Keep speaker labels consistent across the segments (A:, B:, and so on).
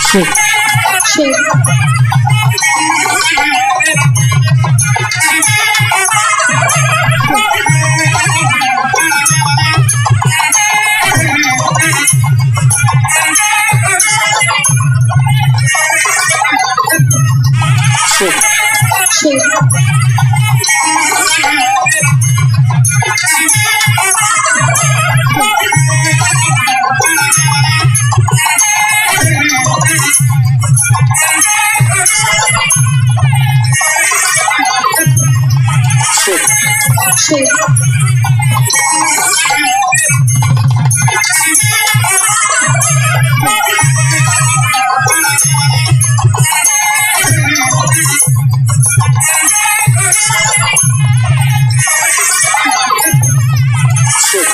A: Shake.
B: Shake.
A: Shake.
B: Shake. Shake. Shake.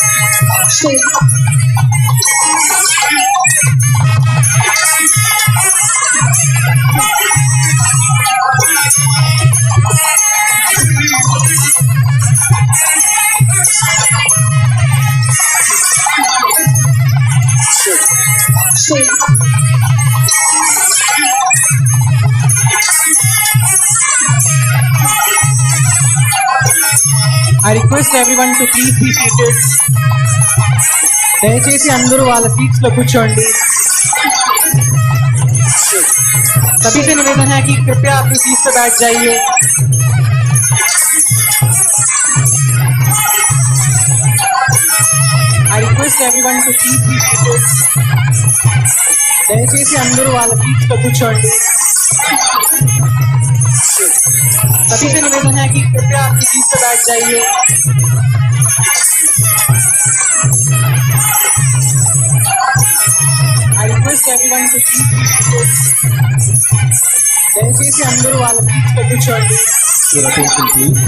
B: Shake.
C: I request everyone to please be seated. దయచేసి అందరూ వాళ్ళ seats లో కూర్చోండి. सभी से निवेदन है कि कृपया अपनी सीट पर बैठ जाइए. I request everyone to please be seated. దయచేసి అందరూ వాళ్ళ सीट्स లో కూర్చోండి. सभी से निवेदन है कि कृपया अपनी सीट पर बैठ जाइए. I request everyone to please be seated. దయచేసి అందరూ వాళ్ళ सीट्स లో కూర్చోండి.
A: Your attention please.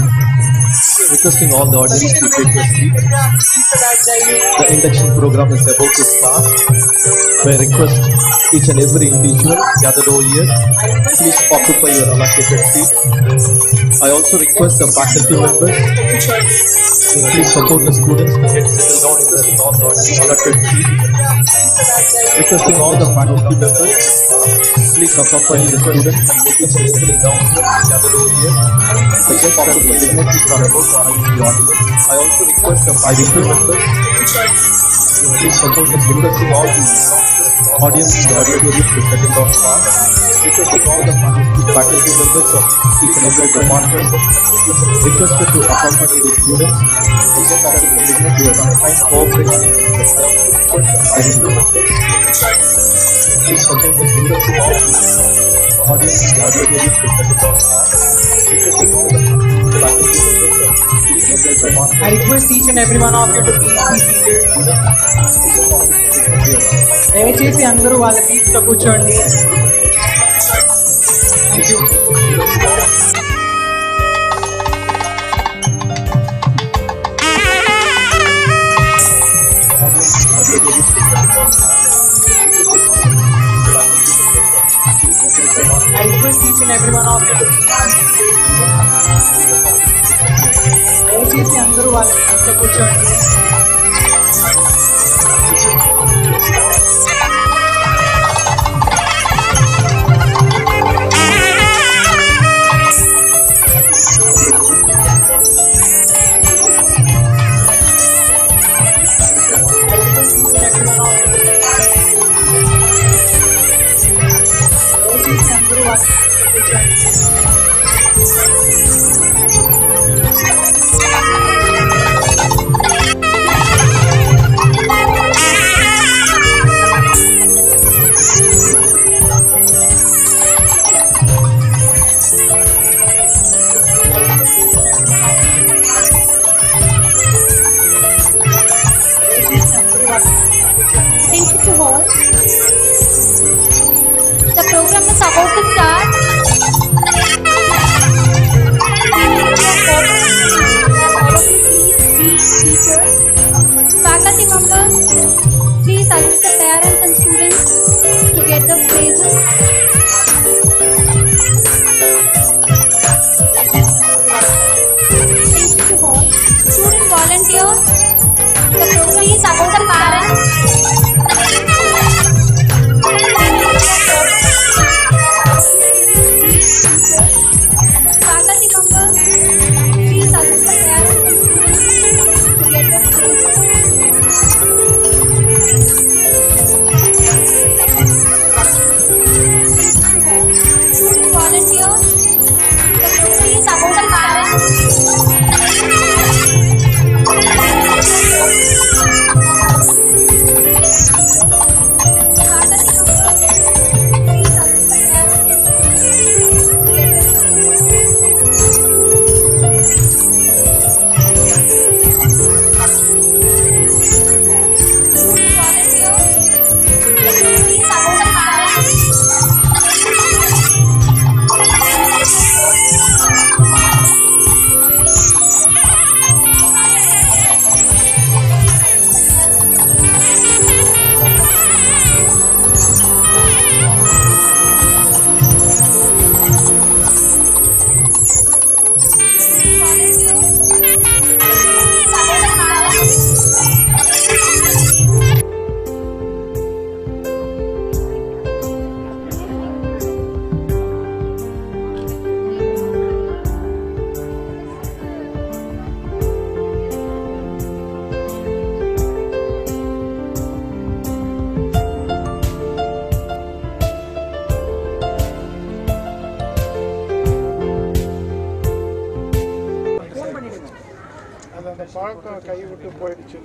A: Requesting all the audience to take their seats. The induction program is about to start. May I request each and every individual gathered over here, please occupy your allocated seat. I also request the faculty members, please support the students to get settled down in the allotted seat. Requesting all the faculty members, please accompany the students and make them settle down gathered over here. The guest and the dignitaries are about to arrive in the audience. I also request the faculty members, please support the requesting all the audience in the auditorium to settle down fast. Requesting all the faculty members of each and every department requested to accompany the students. The guest and the dignitaries are kind cooperation. I request please support the requesting all the audience in the auditorium to settle down fast. Requesting all the faculty members of each and every department.
C: I request each and every one of you to please be seated. దయచేసి అందరూ వాళ్ళ seats లో కూర్చోండి. Thank you. I request each and every one of you to please be seated. దయచేసి అందరూ వాళ్ళ seats లో కూర్చోండి.
B: The program is about to start. Faculty members, please assist the parents and students to get the phrases. Student volunteers, the program is about the parents.
D: பழக்கம் கை விட்டு போயிடுச்சு.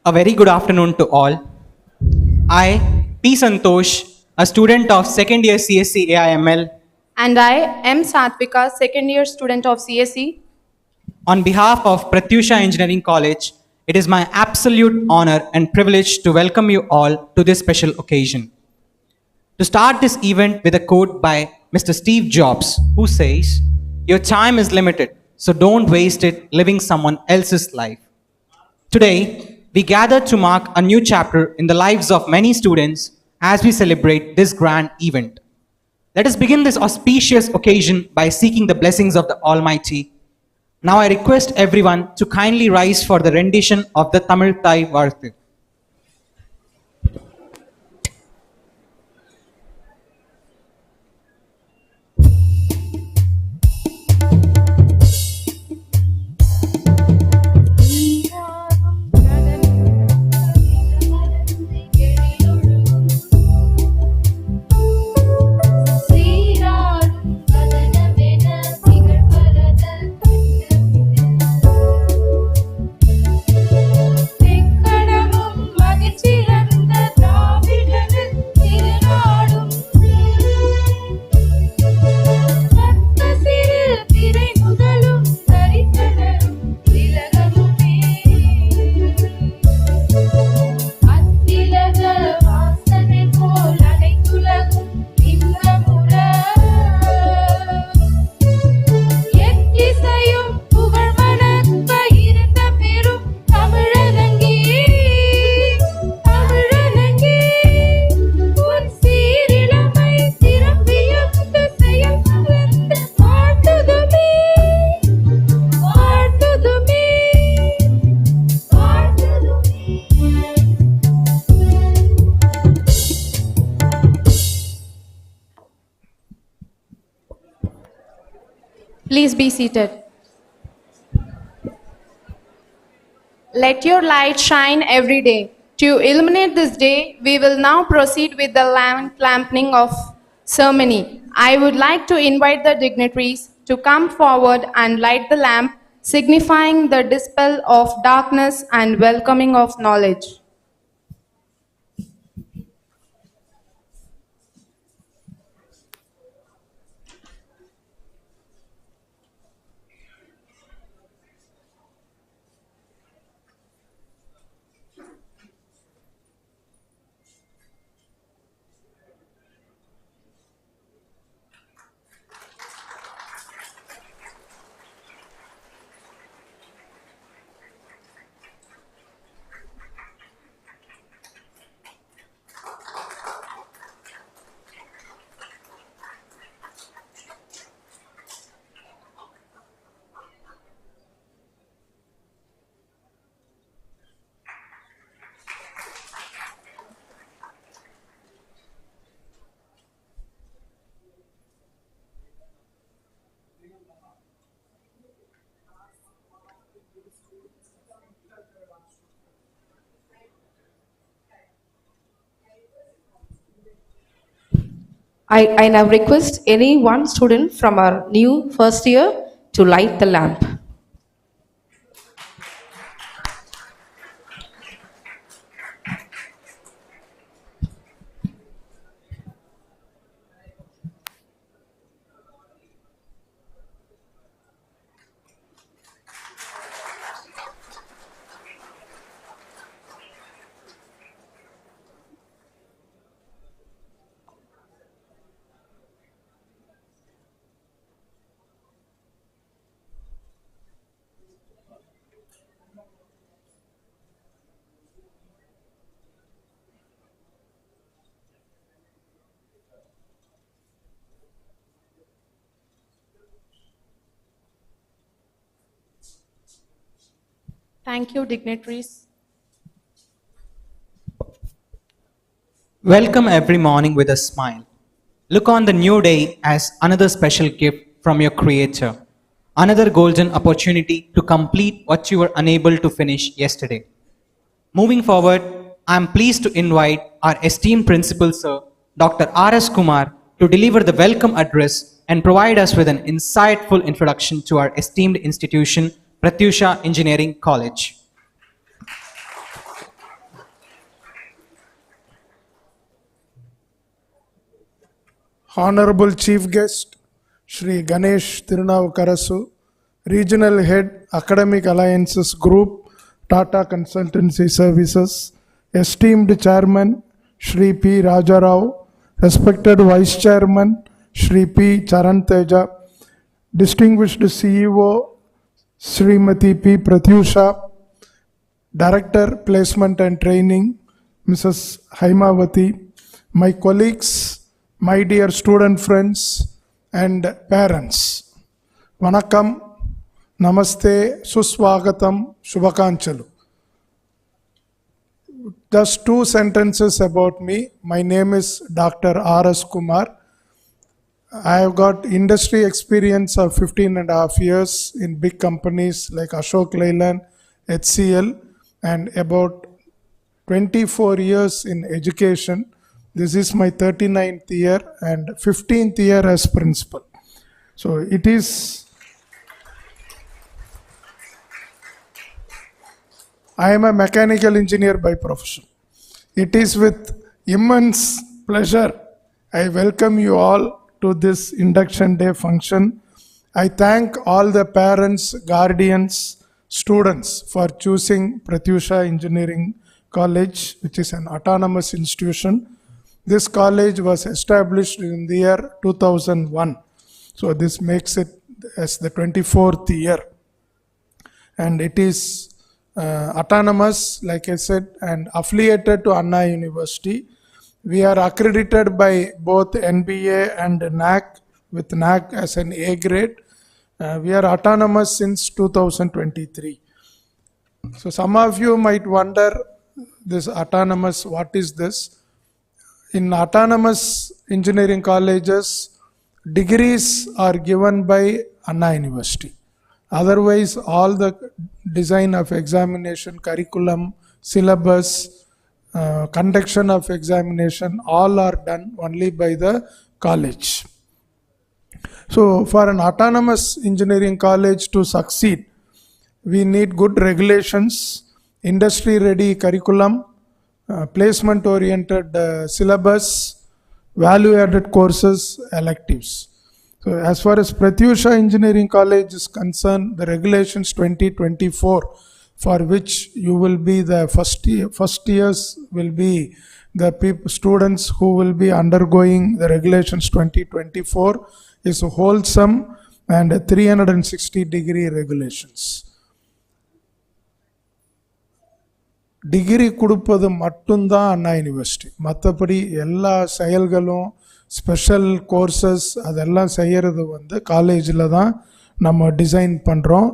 E: A very good afternoon to all. I, P. Santosh, a student of second year CSC AIML,
F: And I am Satvika, second year student of CSE.
E: on behalf of Pratyusha Engineering College, it is my absolute honor and privilege to welcome you all to this special occasion. To start this event with a quote by Mr. Steve Jobs, who says, "Your time is limited, so don't waste it living someone else's life." Today, we gather to mark a new chapter in the lives of many students as we celebrate this grand event. Let us begin this auspicious occasion by seeking the blessings of the Almighty. Now I request everyone to kindly rise for the rendition of the Tamil Thai Varthu.
F: Please be seated. Let your light shine every day. To illuminate this day, we will now proceed with the lamping of ceremony. I would like to invite the dignitaries to come forward and light the lamp, signifying the dispel of darkness and welcoming of knowledge.
G: I now request any one student from our new first year to light the lamp.
F: Thank you, dignitaries.
E: Welcome every morning with a smile. Look on the new day as another special gift from your Creator, another golden opportunity to complete what you were unable to finish yesterday. Moving forward, I am pleased to invite our esteemed Principal Sir, Dr. R.S. Kumar, to deliver the welcome address and provide us with an insightful introduction to our esteemed institution, Pratyusha Engineering College.
D: Honorable Chief Guest, Shri Ganesh Tirunavukarasu, Regional Head, Academic Alliances Group, Tata Consultancy Services, Esteemed Chairman, Shri P. Rajarao, Respected Vice Chairman, Shri P. Charan Teja, Distinguished CEO, Srimati P. Pratyusha, Director, Placement and Training, Mrs. Haimavati, my colleagues, my dear student friends and parents. Vanakkam, Namaste, Suswagatam, Shubhakanchalu. Just 2 sentences about me. My name is Dr. R.S. Kumar. I have got industry experience of 15.5 years in big companies like Ashok Leyland, HCL, and about 24 years in education. This is my 39th year and 15th year as principal. So it is, I am a mechanical engineer by profession. It is with immense pleasure I welcome you all to this induction day function. I thank all the parents, guardians, students for choosing Pratyusha Engineering College, which is an autonomous institution. This college was established in the year 2001. So this makes it as the 24th year. And it is autonomous, like I said, and affiliated to Anna University. We are accredited by both NBA and NAC, with NAC as an A grade. We are autonomous since 2023. So some of you might wonder, this autonomous, what is this? In autonomous engineering colleges, degrees are given by Anna University. Otherwise, all the design of examination, curriculum, syllabus, conduction of examination, all are done only by the college. So for an autonomous engineering college to succeed, we need good regulations, industry ready curriculum, placement oriented syllabus, value added courses, electives. So as far as Pratyusha Engineering College is concerned, the regulations 2024, for which you will be the first years will be the students who will be undergoing the regulations 2024, is wholesome and 360-degree regulations. Degree கொடுப்பது மட்டும்தான் அண்ணா university. மற்றபடி எல்லா செயல்களும், special courses அதெல்லாம் செய்கிறது காலேஜில் தான் நம்ம டிசைன் பண்ணுறோம்.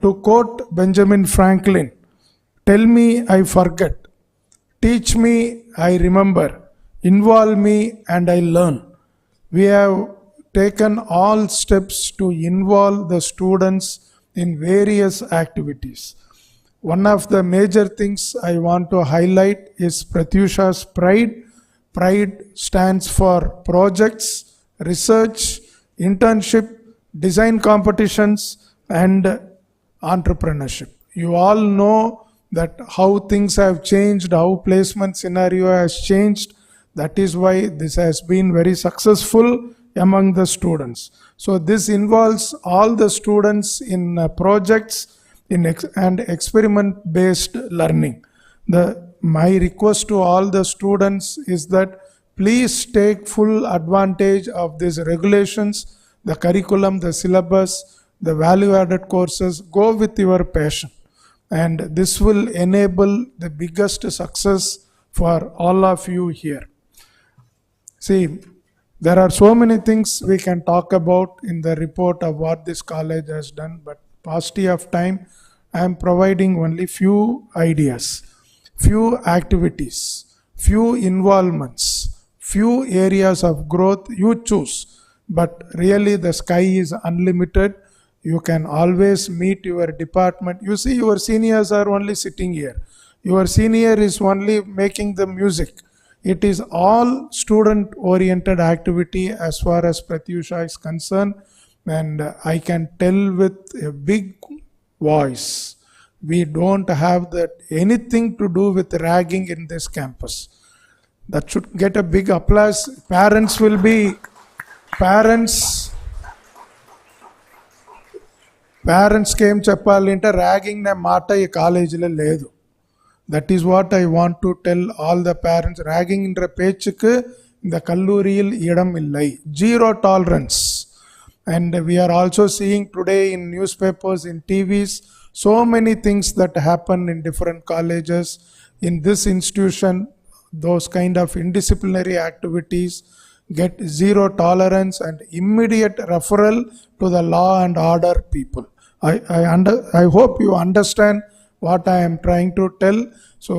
D: To quote Benjamin Franklin, tell me I forget, teach me I remember, involve me and I learn. We have taken all steps to involve the students in various activities. One of the major things I want to highlight is Pratyusha's pride. Pride stands for projects, research, internship, design competitions, and entrepreneurship. You all know that how things have changed, how placement scenario has changed. That is why this has been very successful among the students. So this involves all the students in projects and experiment-based learning. My request to all the students is that please take full advantage of these regulations, the curriculum, the syllabus, the value-added courses. Go with your passion, and this will enable the biggest success for all of you here. See, there are so many things we can talk about in the report of what this college has done, but paucity of time, I am providing only few ideas, few activities, few involvements, few areas of growth. You choose, but really the sky is unlimited. You can always meet your department. You see, your seniors are only sitting here. Your senior is only making the music. It is all student-oriented activity as far as Pratyusha is concerned, and I can tell with a big voice, we don't have that anything to do with ragging in this campus. That should get a big applause. Parents will be, parents కేం చెప్పాలి అంటే ragging అనే మాట ఈ కాలేజీలో లేదు. That is what I want to tell all the parents. Ragging என்ற பேச்சுக்கு இந்த கல்லூரியில் இடம் இல்லை. Zero tolerance. And we are also seeing today in newspapers, in TVs, so many things that happen in different colleges. In this institution, those kind of indisciplinary activities get zero tolerance and immediate referral to the law and order people. I hope you understand what I am trying to tell. So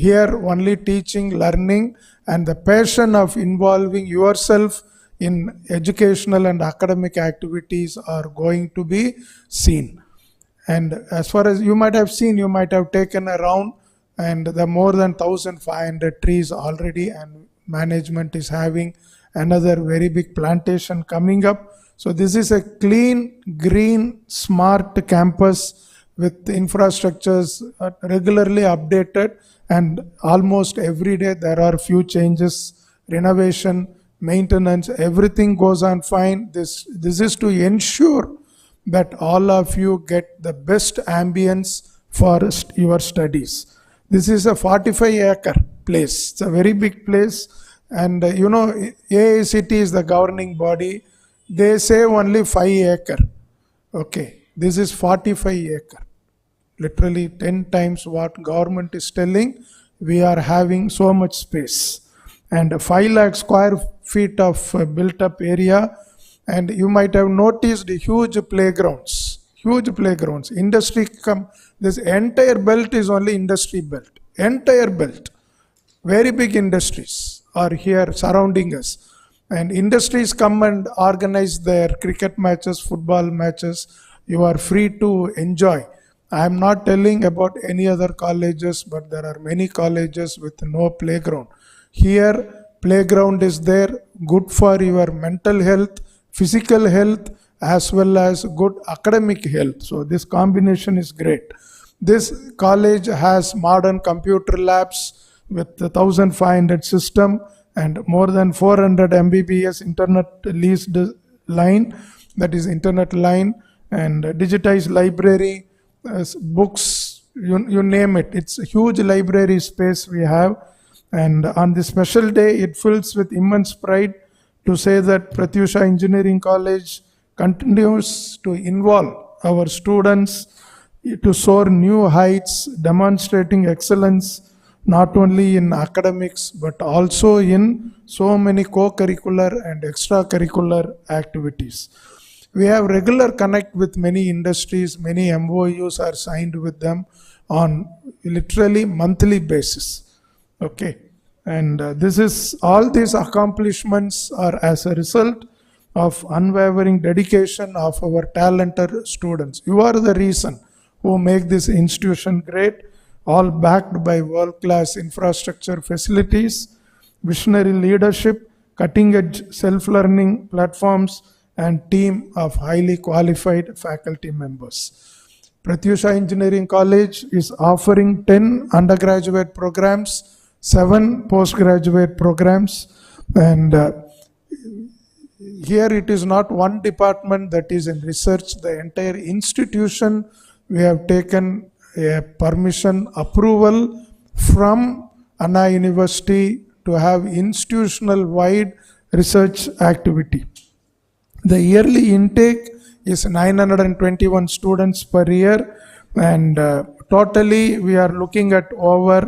D: here only teaching, learning and the passion of involving yourself in educational and academic activities are going to be seen. And as far as you might have seen, you might have taken a round, and the more than 1,500 trees already, and management is having another very big plantation coming up. So this is a clean, green, smart campus with infrastructures regularly updated, and almost every day there are few changes, renovation, maintenance, everything goes on fine. This is to ensure that all of you get the best ambience for your studies. This is a 45-acre place. It's a very big place, and AICT is the governing body. They say only 5 acre. Okay, this is 45 acre. Literally 10 times what government is telling. We are having so much space, and 5 lakh square feet of built up area. And you might have noticed huge playgrounds. Industry this entire belt is only industry belt. Entire belt. Very big industries are here surrounding us. And industries come and organize their cricket matches, football matches. You are free to enjoy. I am not telling about any other colleges, but there are many colleges with no playground. Here, playground is there, good for your mental health, physical health, as well as good academic health. So this combination is great. This college has modern computer labs with the 1,500 system and more than 400 Mbps internet leased line, that is internet line, and digitized library, books, you name it. It's a huge library space we have. And on this special day, it fills with immense pride to say that Pratyusha Engineering College continues to involve our students to soar new heights, demonstrating excellence not only in academics but also in so many co-curricular and extracurricular activities. We have regular connect with many industries. Many MOUs are signed with them on literally monthly basis. Okay, and all these accomplishments are as a result of unwavering dedication of our talented students. You are the reason who make this institution great, all backed by world-class infrastructure facilities, visionary leadership, cutting-edge self-learning platforms, and team of highly qualified faculty members. Pratyusha Engineering College is offering 10 undergraduate programs, 7 postgraduate programs, and here it is not one department that is in research. The entire institution, we have taken a permission approval from Anna University to have institutional wide research activity. The yearly intake is 921 students per year, and totally we are looking at over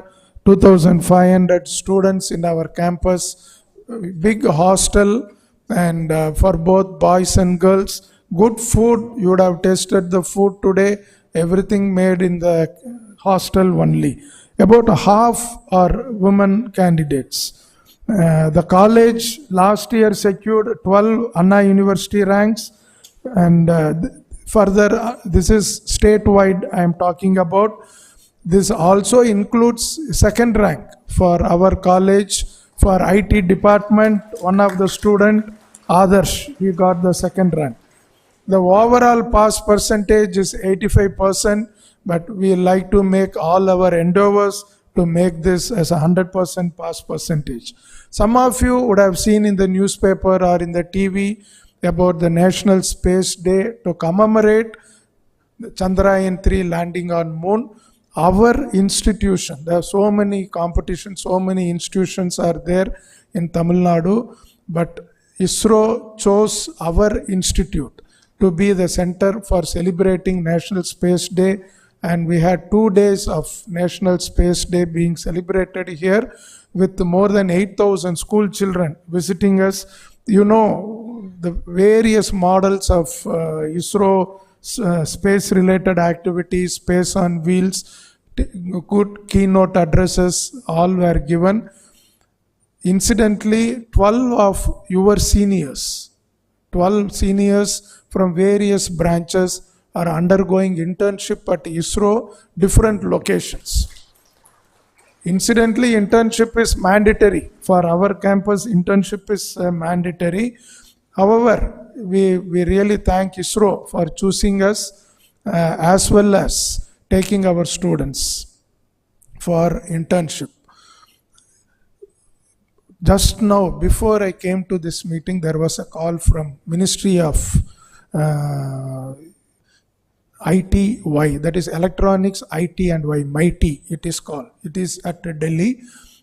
D: 2,500 students in our campus. Big hostel, and for both boys and girls. Good food, you would have tasted the food today. Everything made in the hostel only. About half are women candidates. The college last year secured 12 Anna University ranks, and further this is statewide I am talking about. This also includes second rank for our college. For IT department, one of the student, Adarsh, he got the second rank. The overall pass percentage is 85%, but we like to make all our endeavors to to make this as a 100% pass percentage. Some of you would have seen in the newspaper or in the TV about the National Space Day to commemorate Chandrayaan-3 landing on moon. Our institution, there are so many competitions, so many institutions are there in Tamil Nadu, but ISRO chose our institute to be the center for celebrating National Space Day, and we had 2 days of National Space Day being celebrated here with more than 8,000 school children visiting us. You know, the various models of ISRO space-related activities, space on wheels, good keynote addresses, all were given. Incidentally, 12 of your seniors, 12 seniors from various branches are undergoing internship at ISRO, different locations. Incidentally, internship is mandatory. For our campus, internship is mandatory. However, we really thank ISRO for choosing us as well as taking our students for internship. Just now, before I came to this meeting, there was a call from Ministry of ITY, that is Electronics, IT and Y, MIT it is called. It is at Delhi.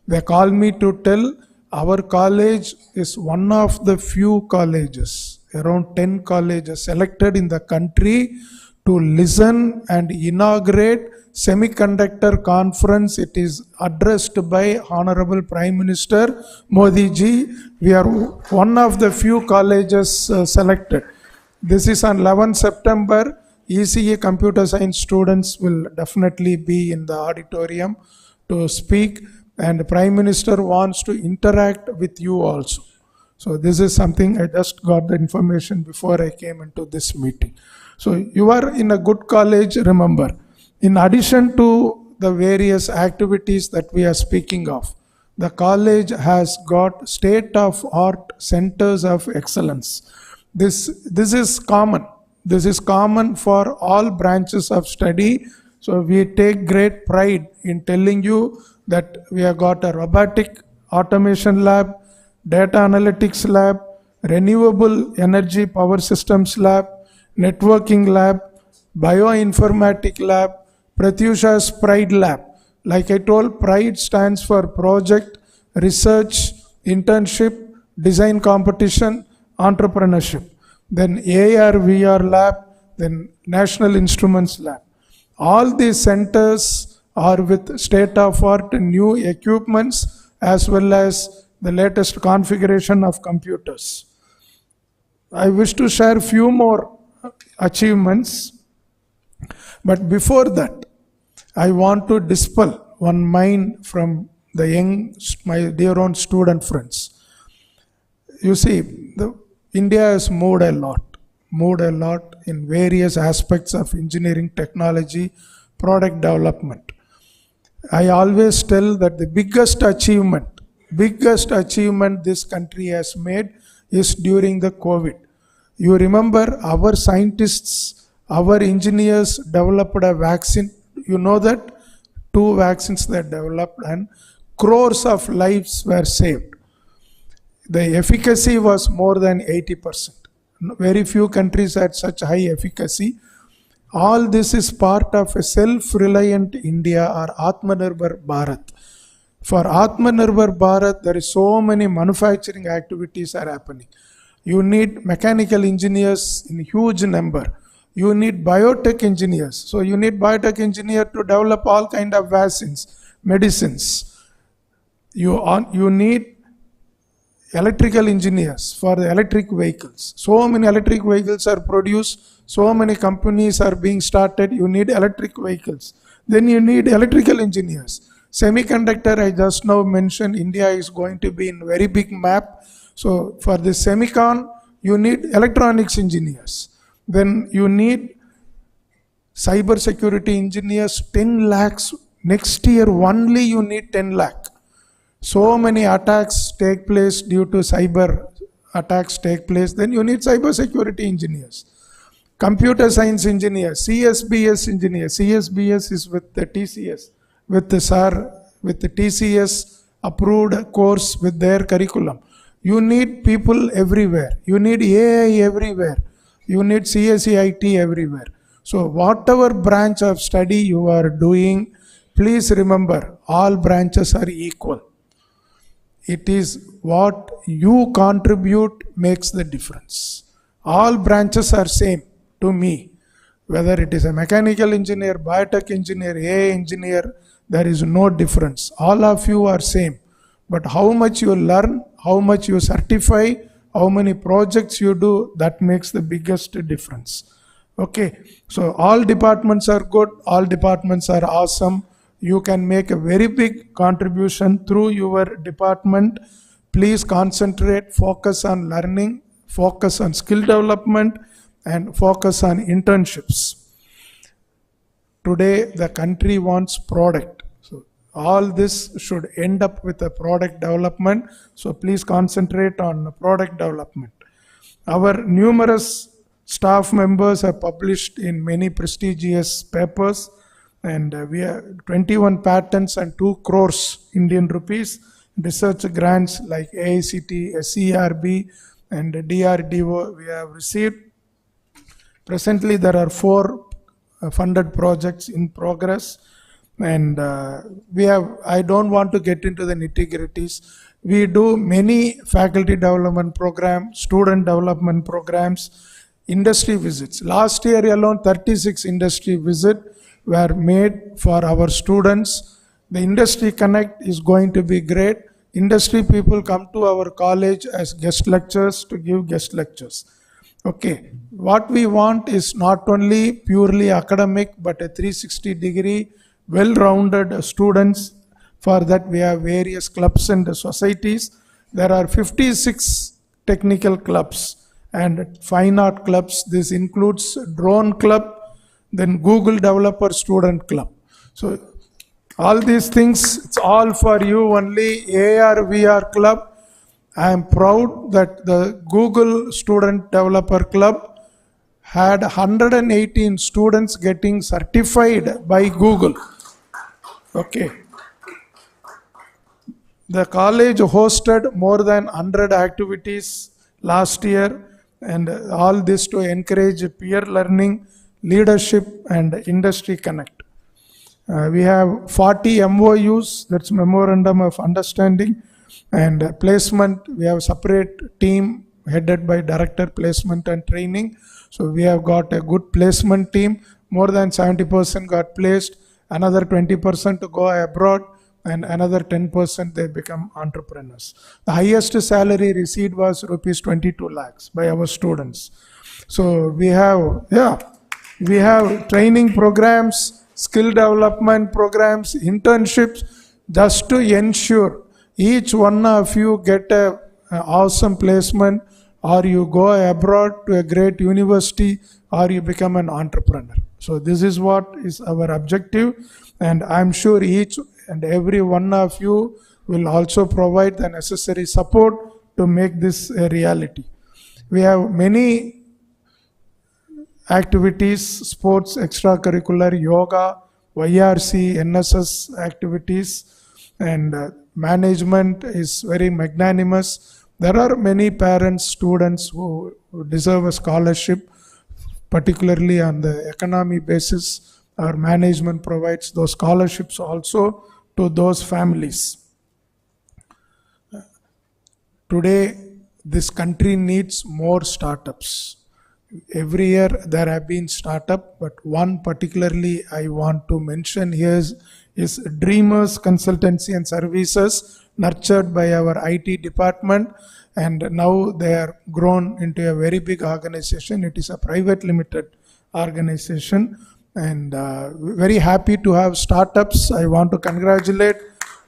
D: They called me to tell our college is one of the few colleges, around 10 colleges selected in the country to listen and inaugurate semiconductor conference. It is addressed by Honorable Prime Minister Modi ji. We are one of the few colleges selected. This is on 11 September. ECE computer science students will definitely be in the auditorium to speak, and Prime Minister wants to interact with you also. So this is something I just got the information before I came into this meeting. So you are in a good college, remember. In addition to the various activities that we are speaking of, the college has got state-of-art centers of excellence. This is common. This is common for all branches of study. So we take great pride in telling you that we have got a robotic automation lab, data analytics lab, renewable energy power systems lab, networking lab, bioinformatic lab, Pratyusha's Pride lab. Like I told, PRIDE stands for project, research, internship, design competition, entrepreneurship. Then AR VR lab, then National Instruments lab. All these centers are with state-of-art new equipments as well as the latest configuration of computers. I wish to share few more achievements, but before that, I want to dispel one mind from the young, my dear own student friends. You see, India has moved a lot in various aspects of engineering, technology, product development. I always tell that the biggest achievement this country has made is during the COVID. You remember our scientists, our engineers developed a vaccine. You know that 2 vaccines they developed and crores of lives were saved. The efficacy was more than 80%. Very few countries had such high efficacy. All this is part of a self-reliant India or Atmanirbhar Bharat. For Atmanirbhar Bharat, there is so many manufacturing activities are happening. You need mechanical engineers in huge number. You need biotech engineers. So you need biotech engineer to develop all kind of vaccines, medicines. You need electrical engineers for the electric vehicles. So many electric vehicles are produced, so many companies are being started, you need electric vehicles. Then you need electrical engineers. Semiconductor, I just now mentioned, India is going to be in very big map. So for the semicon, you need electronics engineers. Then you need cyber security engineers, 10 lakhs. Next year only you need 10 lakh. So many attacks take place due to cyber attacks take place. Then you need cyber security engineers. Computer science engineers, CSBS engineers. CSBS is with the TCS, with the SAR, with the TCS approved course with their curriculum. You need people everywhere. You need AI everywhere. You need CSEIT everywhere. So whatever branch of study you are doing, please remember all branches are equal. It is what you contribute makes the difference. All branches are same to me. Whether it is a mechanical engineer, biotech engineer, AI engineer, there is no difference. All of you are same. But how much you learn, how much you certify, how many projects you do, that makes the biggest difference. Okay, so all departments are good, all departments are awesome. You can make a very big contribution through your department. Please concentrate, focus on learning, focus on skill development, and focus on internships. Today, the country wants product. So all this should end up with a product development. So please concentrate on product development. Our numerous staff members are published in many prestigious papers, and we have 21 patents and 2 crores Indian rupees. Research grants like AICT, SERB, and DRDO we have received. Presently, there are 4 funded projects in progress, and I don't want to get into the nitty-gritties. We do many faculty development programs, student development programs, industry visits. Last year alone, 36 industry visits were made for our students. The industry connect is going to be great. Industry people come to our college as guest lecturers to give guest lectures. Okay, what we want is not only purely academic, but a 360-degree, well-rounded students. For that, we have various clubs and societies. There are 56 technical clubs and fine art clubs. This includes drone club, then Google Developer Student Club. So all these things, it's all for you only. AR, VR Club. I am proud that the Google Student Developer Club had 118 students getting certified by Google. Okay. The college hosted more than 100 activities last year, and all this to encourage peer learning, leadership, and industry connect. We have 40 MOUs, that's Memorandum of Understanding, and placement. We have a separate team headed by Director Placement and Training. So we have got a good placement team. More than 70% got placed, another 20% to go abroad, and another 10% they become entrepreneurs. The highest salary received was rupees 22 lakhs by our students. So we have training programs, skill development programs, internships, just to ensure each one of you get an awesome placement, or you go abroad to a great university, or you become an entrepreneur. So this is what is our objective, and I'm sure each and every one of you will also provide the necessary support to make this a reality. We have many activities, sports, extracurricular, yoga, YRC, NSS activities, and management is very magnanimous. There are many parents, students who deserve a scholarship, particularly on the economy basis. Our management provides those scholarships also to those families. Today, this country needs more startups. Every year there have been startup, but one particularly I want to mention here is Dreamers Consultancy and Services, nurtured by our IT department, and now they are grown into a very big organization. It is a private limited organization, and very happy to have startups. I want to congratulate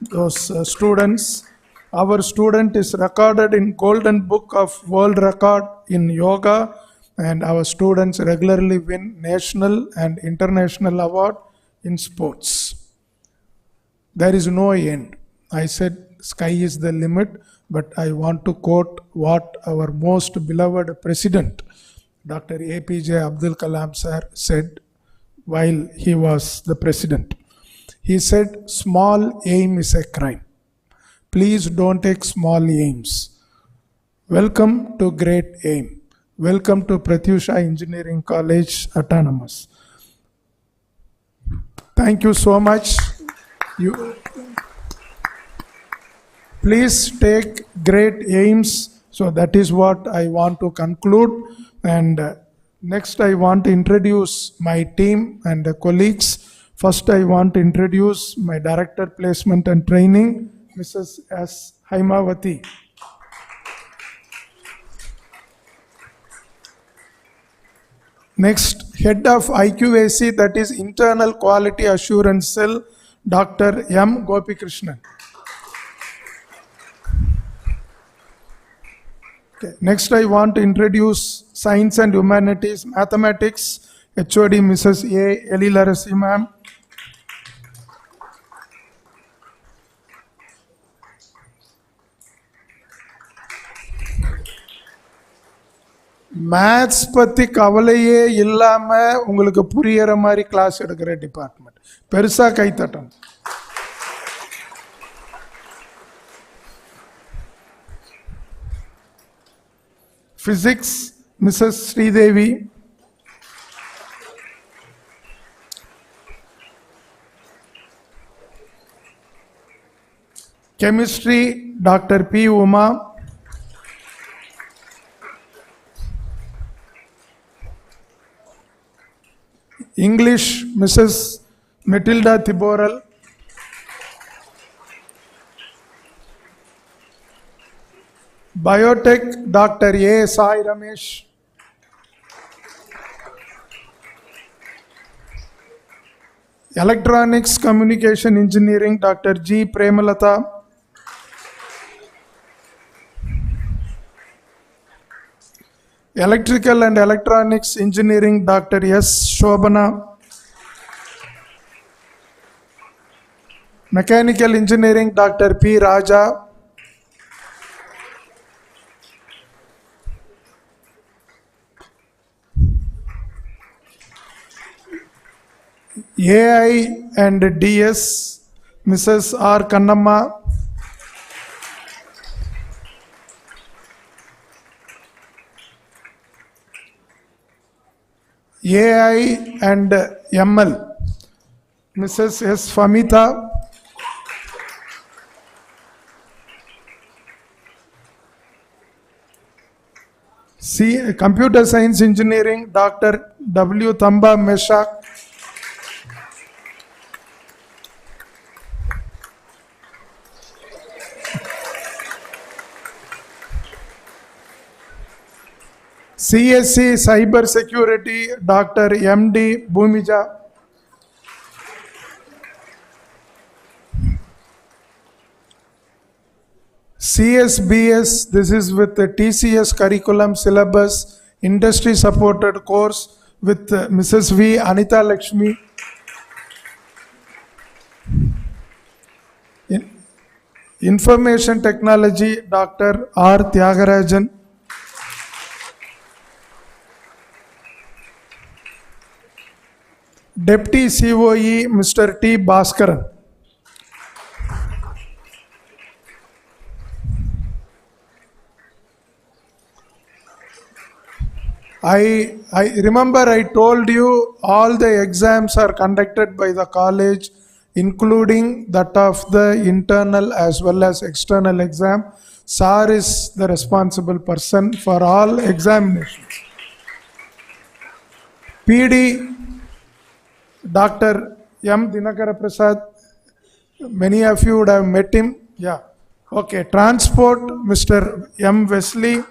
D: those students. Our student is recorded in Golden Book of World Record in yoga, and our students regularly win national and international award in sports. There is no end. I said sky is the limit, but I want to quote what our most beloved president, Dr. APJ Abdul Kalam sir, said while he was the president. He said, small aim is a crime. Please don't take small aims. Welcome to great aim. Welcome to Pratyusha Engineering College, Autonomous. Thank you so much. You please take great aims. So that is what I want to conclude. And next I want to introduce my team and the colleagues. First I want to introduce my Director Placement and Training, Mrs. S. Haimavati. Next, Head of IQAC, that is Internal Quality Assurance Cell, Dr. M. Gopikrishnan. Okay. Next, I want to introduce Science and Humanities, Mathematics, HOD Mrs. A. Elilarasi ma'am. Maths பத்தி கவலையே இல்லாம உங்களுக்கு புரியற மாதிரி class எடுக்கிற department. பெருசா கை தட்டணும். Physics, Mrs. Sridevi. Chemistry, Dr. P. Uma. English, Mrs. Matilda Thiboral. Biotech, Dr. A. Sai Ramesh. Electronics Communication Engineering, Dr. G. Premalata. Electrical and Electronics Engineering, Dr. S. Shobana. Mechanical Engineering, Dr. P. Raja. AI and DS, Mrs. R. Kannamma. AI and ML, Mrs. S. Famita. Computer Science Engineering, Dr. W. Thamba Meshak. CSC Cyber Security, Dr. M.D. Bhumija. CSBS, this is with the TCS curriculum syllabus, industry supported course with Mrs. V. Anita Lakshmi. Information Technology, Dr. R. Tyagarajan. Deputy COE, Mr. T. Bhaskaran. I remember I told you all the exams are conducted by the college, including that of the internal as well as external exam. SAR is the responsible person for all examinations. PD, Dr. M. Dinakara Prasad, many of you would have met him. Yeah. Okay. Transport, Mr. M. Wesley.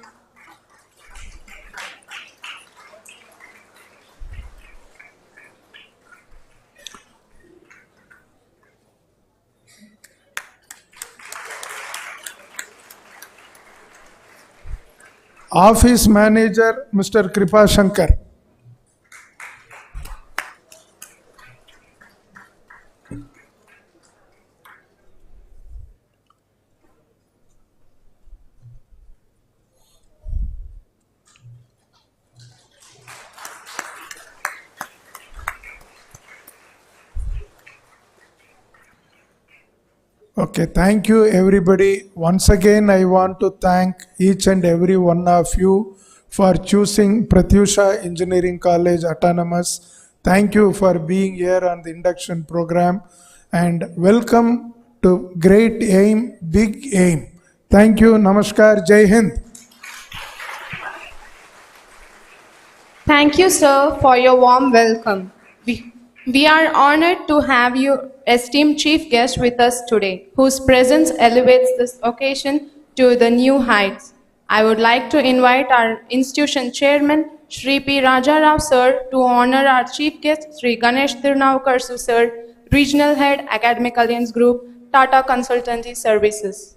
D: Office Manager, Mr. Kripa Shankar. Okay, thank you everybody. Once again, I want to thank each and every one of you for choosing Pratyusha Engineering College Autonomous. Thank you for being here on the induction program and welcome to Great Aim, Big Aim. Thank you. Namaskar. Jai Hind.
F: Thank you, sir, for your warm welcome. We are honored to have you, esteemed chief guest, with us today, whose presence elevates this occasion to the new heights. I would like to invite our institution chairman, Shri P. Rajarao, sir, to honor our chief guest, Shri Ganesh Tirunavkarsu, sir, Regional Head, Academic Alliance Group, Tata Consultancy Services.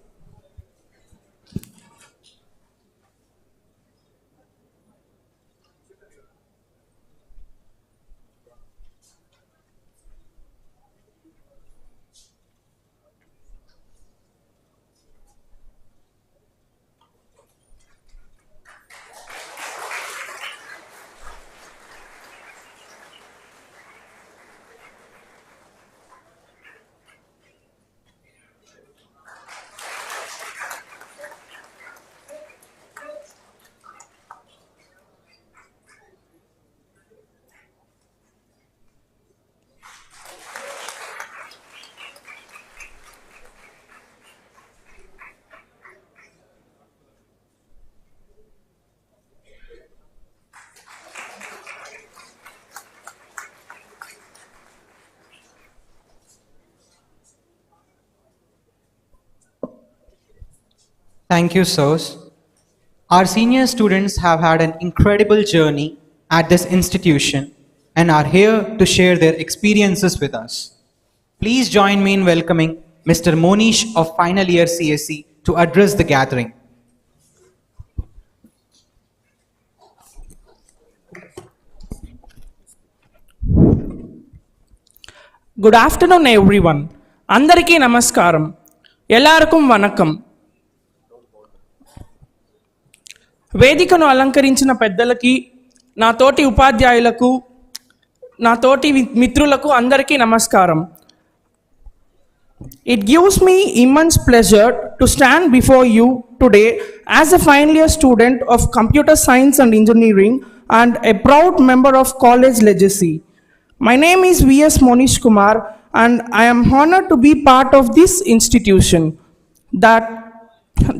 E: Thank you, sirs. Our senior students have had an incredible journey at this institution and are here to share their experiences with us. Please join me in welcoming Mr. Monish of final year CSE to address the gathering.
H: Good afternoon everyone. అందరికీ నమస్కారం. ఎల్లారకం వనకం. వేదికను అలంకరించిన పెద్దలకి, నా తోటి ఉపాధ్యాయులకు, నా తోటి మిత్రులకు అందరికీ నమస్కారం. It gives me immense pleasure to stand before you today as a final year student of Computer Science and Engineering and a proud member of college legacy. My name is V.S. Monish Kumar and I am honored to be part of this institution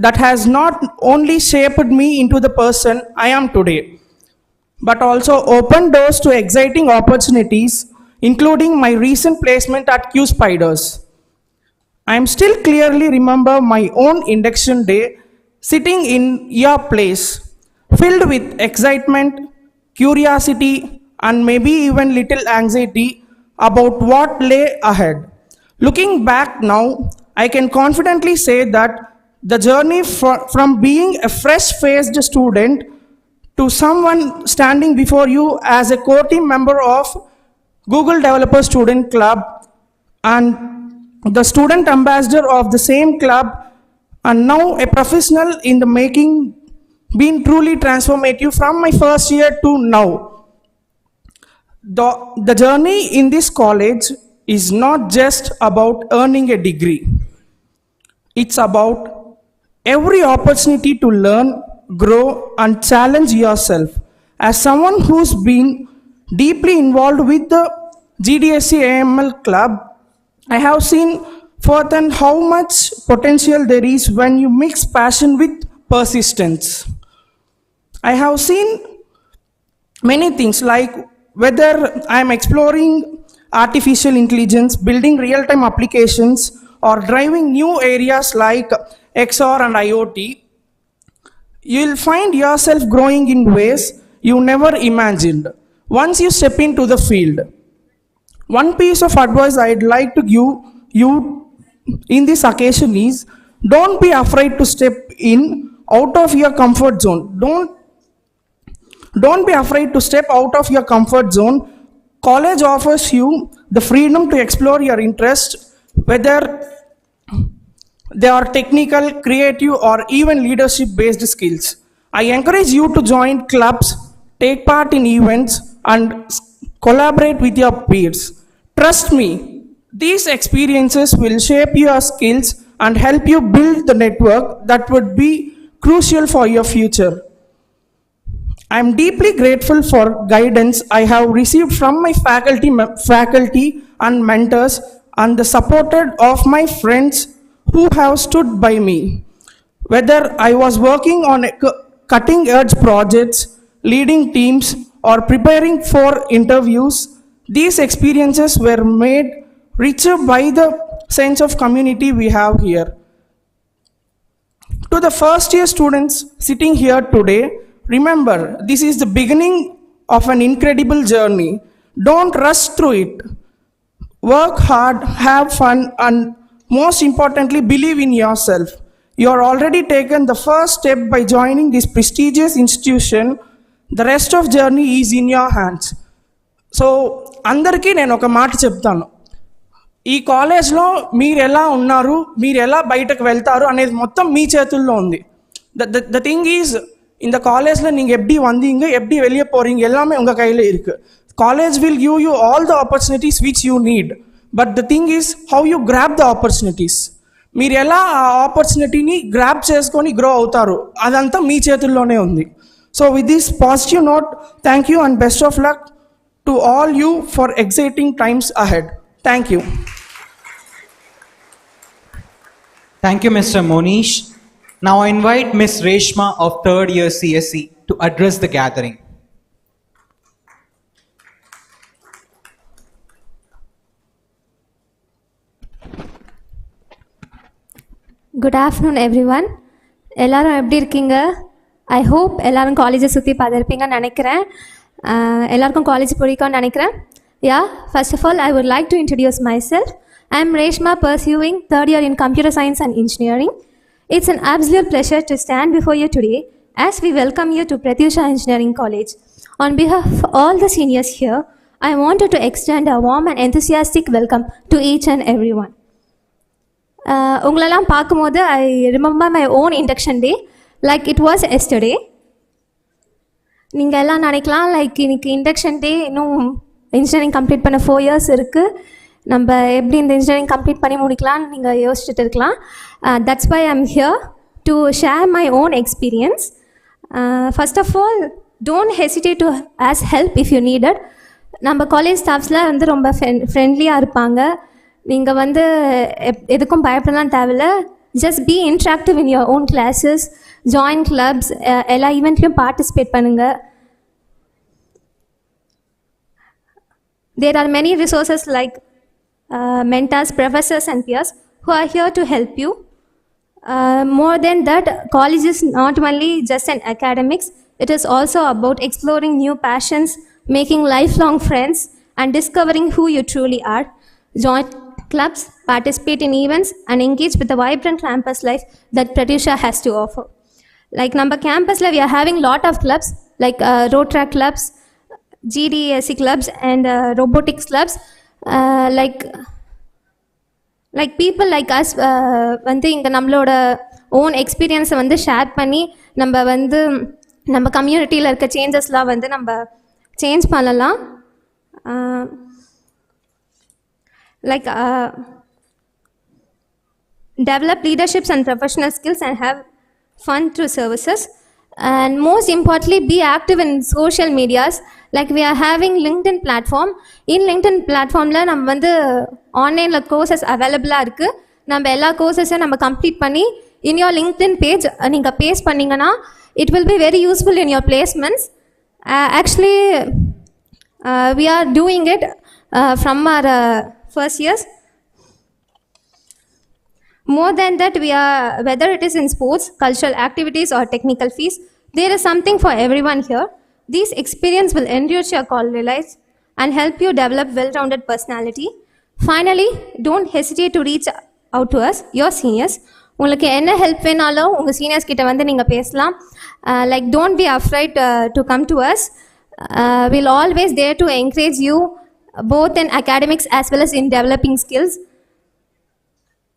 H: that has not only shaped me into the person I am today, but also opened doors to exciting opportunities, including my recent placement at Q Spiders. I am still clearly remember my own induction day sitting in your place, filled with excitement, curiosity, and maybe even little anxiety about what lay ahead. Looking back now, I can confidently say that the journey from being a fresh-faced student to someone standing before you as a core team member of Google Developer Student Club and the student ambassador of the same club and now a professional in the making been truly transformative from my first year to now. The journey in this college is not just about earning a degree. It's about every opportunity to learn, grow, and challenge yourself. As someone who's been deeply involved with the GDSC AML club, I have seen firsthand how much potential there is when you mix passion with persistence. I have seen many things like whether I am exploring artificial intelligence, building real-time applications, or driving new areas like XR and IoT, you will find yourself growing in ways you never imagined once you step into the field. One piece of advice I'd like to give you in this occasion is don't be afraid to step in out of your comfort zone. Don't be afraid to step out of your comfort zone. College offers you the freedom to explore your interests, whether they are technical, creative, or even leadership-based skills. I encourage you to join clubs, take part in events, and collaborate with your peers. Trust me, These experiences will shape your skills and help you build the network that would be crucial for your future. I am deeply grateful for guidance I have received from my faculty and mentors and the support of my friends who have stood by me. Whether I was working on cutting edge projects, leading teams, or preparing for interviews, these experiences were made richer by the sense of community we have here. To the first year students sitting here today, remember this is the beginning of an incredible journey. Don't rush through it. Work hard, have fun, and most importantly, believe in yourself. You are already taken the first step by joining this prestigious institution. The rest of journey is in your hands. So అందరికీ నేను ఒక మాట చెప్తాను. ఈ కాలేజ్లో మీరు ఎలా ఉన్నారు, మీరు ఎలా బయటకు వెళ్తారు అనేది మొత్తం మీ చేతుల్లో ఉంది. த திங் இஸ் இந்த காலேஜில் நீங்கள் எப்படி வந்தீங்க, எப்படி வெளியே போகிறீங்க, எல்லாமே உங்கள் கையில் இருக்குது. College will give you all the opportunities which you need. But the thing is how you grab the opportunities. మీరు ఎలా ఆ ఆపర్చునిటీని గ్రాప్ చేసుకొని గ్రో అవుతారు, అదంతా మీ చేతుల్లోనే ఉంది. So with this positive note, thank you and best of luck to all you for exciting times ahead. Thank you.
E: Thank you, Mr. Monish. Now I invite Ms. Reshma of 3rd year CSE to address the gathering.
B: Good afternoon every one. எல்லோரும் எப்படி இருக்கீங்க? I hope எல்லோரும் காலேஜை சுற்றி பார்த்துருப்பீங்கன்னு நினைக்கிறேன். எல்லாருக்கும் college பிடிக்கும்னு நினைக்கிறேன். Yeah, first of all I would like to introduce myself. I am Reshma, pursuing 3rd year in Computer Science and Engineering. It's an absolute pleasure to stand before you today as we welcome you to Pratyusha Engineering College. On behalf of all the seniors here, I wanted to extend a warm and enthusiastic welcome to each and everyone. உங்களெல்லாம் பார்க்கும்போது I remember my own induction day like it was yesterday. நீங்கள் எல்லாம் நினைக்கலாம் like இன்னைக்கு induction டே, இன்னும் engineering complete பண்ண 4 years இருக்குது, நம்ம எப்படி இந்த இன்ஜினியரிங் கம்ப்ளீட் பண்ணி முடிக்கலாம்னு நீங்கள் யோசிச்சுட்டு இருக்கலாம். That's why I am here to share my own experience. First of all, don't hesitate to ask help if you needed. நம்ம காலேஜ் ஸ்டாஃப்ஸில் வந்து ரொம்ப ஃப்ரெண்ட்லியாக இருப்பாங்க. நீங்கள் வந்து எதுக்கும் பயப்படலாம் தேவையில்ல. Just be interactive in your own classes, join clubs, எல்லா ஈவெண்ட்லையும் பார்ட்டிசிபேட் பண்ணுங்கள். There are many resources like mentors, professors and peers who are here to help you. More than that, college is not only just an academics, it is also about exploring new passions, making lifelong friends and discovering who you truly are. Join clubs, participate in events and engage with the vibrant campus life that Pratyusha has to offer. Like number campus life, we are having lot of clubs like road track clubs, GDSC clubs and robotics clubs. Like people like us வந்து இங்கே நம்மளோட own எக்ஸ்பீரியன்ஸை வந்து share பண்ணி நம்ம வந்து நம்ம கம்யூனிட்டியில் இருக்க சேஞ்சஸ்லாம் வந்து நம்ம சேஞ்ச் பண்ணலாம். Like develop leaderships and professional skills and have fun through services. And most importantly, be active in social medias. Like we are having LinkedIn platform. In LinkedIn platformல நம்ம வந்து ஆன்லைனில் கோர்சஸ் அவைலபிளாக இருக்குது. நம்ம எல்லா கோர்சஸையும் நம்ம கம்ப்ளீட் பண்ணி in your LinkedIn page நீங்கள் பேஸ்ட் பண்ணிங்கன்னா it will be very useful in your placements. Actually, we are doing it from our first years. More than that, we are, whether it is in sports, cultural activities or technical fees, there is something for everyone here. These experience will enrich your college life and help you develop well-rounded personality. Finally, don't hesitate to reach out to us, your seniors. உங்களுக்கு என்ன help வேணாலும் உங்கள் seniors கிட்ட வந்து நீங்கள் பேசலாம். Like don't be afraid to come to us. We'll always there to encourage you both in academics as well as in developing skills.